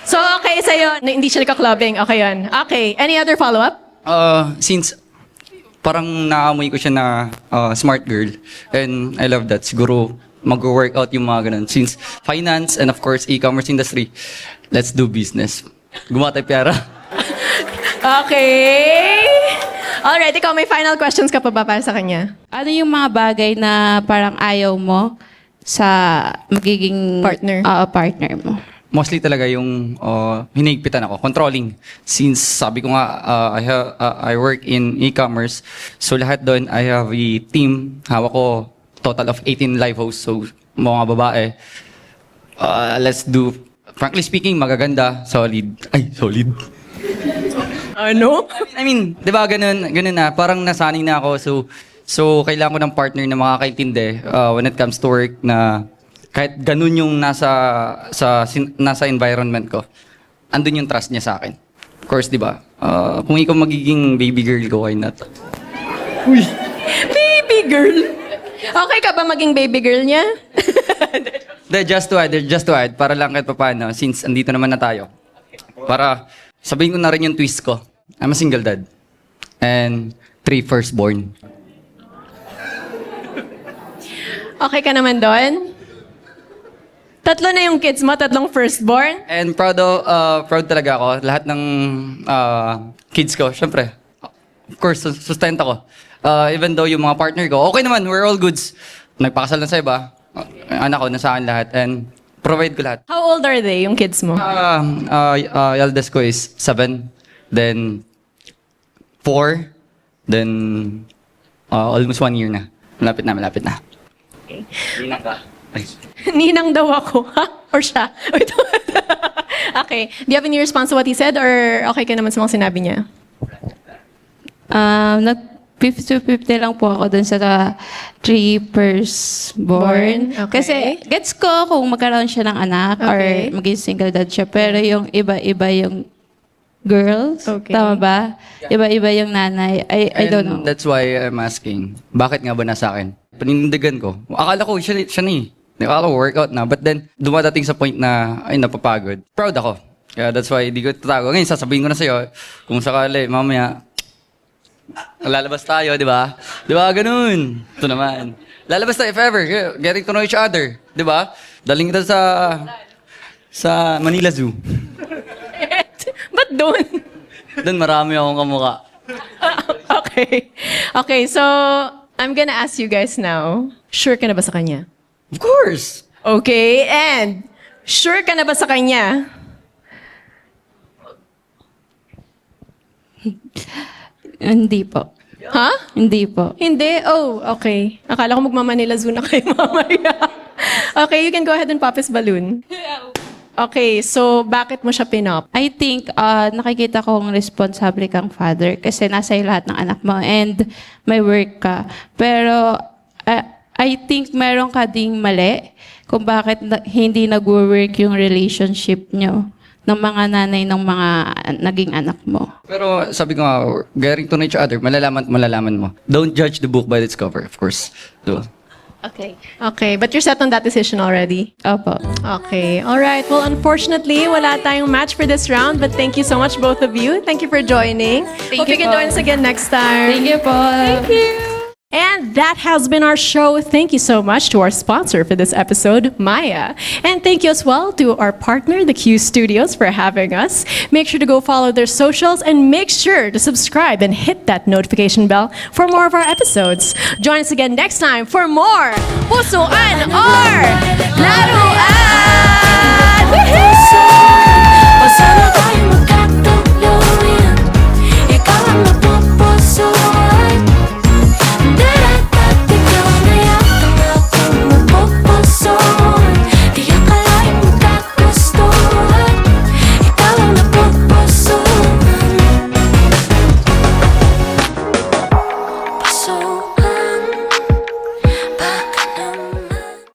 A: So, okay sa'yo, na hindi siya nagka-clubbing. Okay yun. Okay, any other follow-up?
E: Since parang naamoy ko siya na smart girl, and I love that. Siguro, mag-workout yung mga ganun. Since finance and of course, e-commerce industry, let's do business. Gumawa tayo pera.
A: Okay. Alright, ikaw may final questions ka pa ba para sa kanya?
M: Ano yung mga bagay na parang ayaw mo sa magiging
A: Partner.
M: Partner mo?
E: Mostly talaga yung hinigpitan ako, controlling. Since sabi ko nga, I work in e-commerce, so lahat doon, I have a team. Hawak ko total of 18 live hosts, so mga babae. Let's do, frankly speaking, magaganda, solid. Ay, solid.
A: Ano?
E: I mean, di ba ganun na, parang nasanay na ako, so kailangan ko ng partner na makakaintindi when it comes to work na kahit ganun yung nasa environment ko, andun yung trust niya sa akin. Of course, di ba? Kung ikaw magiging baby girl ko, why not?
A: Baby girl? Okay ka ba maging baby girl niya?
E: Just to add, para lang kahit papaano, since andito naman na tayo. Para sabihin ko na rin yung twist ko. I'm a single dad. And 3 firstborn.
A: Okay ka naman doon? 3 na yung kids mo, 3 firstborn?
E: And proud talaga ako. Lahat ng kids ko, syempre. Of course, sustain ako. Even though yung mga partner ko, okay naman, we're all goods. Nagpakasal na sa iba. Anak ko, nasa akin lahat. And provide ko lahat.
A: How old are they, yung kids mo?
E: Eldest ko is 7. Then 4. Then almost 1 year na. Malapit na.
A: Okay.
E: Ninang ka.
A: Ninang daw ako, ha? Or siya? Okay. Do you have any response to what he said? Or okay ka naman sa mga sinabi niya?
M: 50-50 lang po ako dun sa 3 firstborn.
A: Okay.
M: Kasi gets ko kung magkaroon siya ng anak
A: Okay.
M: or maging single dad siya. Pero yung iba-iba yung girls.
A: Okay.
M: Tama ba? Iba-iba yung nanay. I don't know.
E: And that's why I'm asking, bakit nga ba nasa akin? Panindigan ko. Akala ko siya na eh. Akala ko workout na. But then, dumadating sa point na, ay, napapagod. Proud ako. Kaya that's why hindi ko tatago. Ngayon, sasabihin ko na sa'yo, kung sakali, mamaya, lalabas tayo, di ba? Di ba? Ganun. Ito naman. Lalabas tayo if ever. Getting to know each other. Di ba? Daling kita sa Manila Zoo.
A: Ba't doon?
E: Doon marami akong kamukha.
A: Okay. Okay, so, I'm gonna ask you guys now, sure ka na ba sa kanya?
E: Of course.
A: Okay, and sure ka na ba sa kanya?
M: Hindi po.
A: Ha?
M: Hindi po.
A: Hindi? Oh, okay. Akala ko magmamanila Zoo na kayo mamaya. Okay, you can go ahead and pop his balloon. Okay, so bakit mo siya pinop?
M: I think nakikita kong responsable kang father kasi nasa iyo lahat ng anak mo and may work ka. Pero I think meron ka ding mali kung bakit hindi nag-work yung relationship nyo ng mga nanay ng mga naging anak mo.
E: Pero sabi ko nga, getting to know each other, malalaman mo. Don't judge the book by its cover, of course. So,
A: Okay. Okay, but you're set on that decision already?
M: Opo.
A: Okay. All right. Well, unfortunately, wala tayong match for this round, but thank you so much, both of you. Thank you for joining. Hope you can join us again next time.
M: Thank you po.
A: Thank you. And that has been our show. Thank you so much to our sponsor for this episode, Maya. And thank you as well to our partner, the Q Studios, for having us. Make sure to go follow their socials and make sure to subscribe and hit that notification bell for more of our episodes. Join us again next time for more Pusuan or Laruan! Woohoo!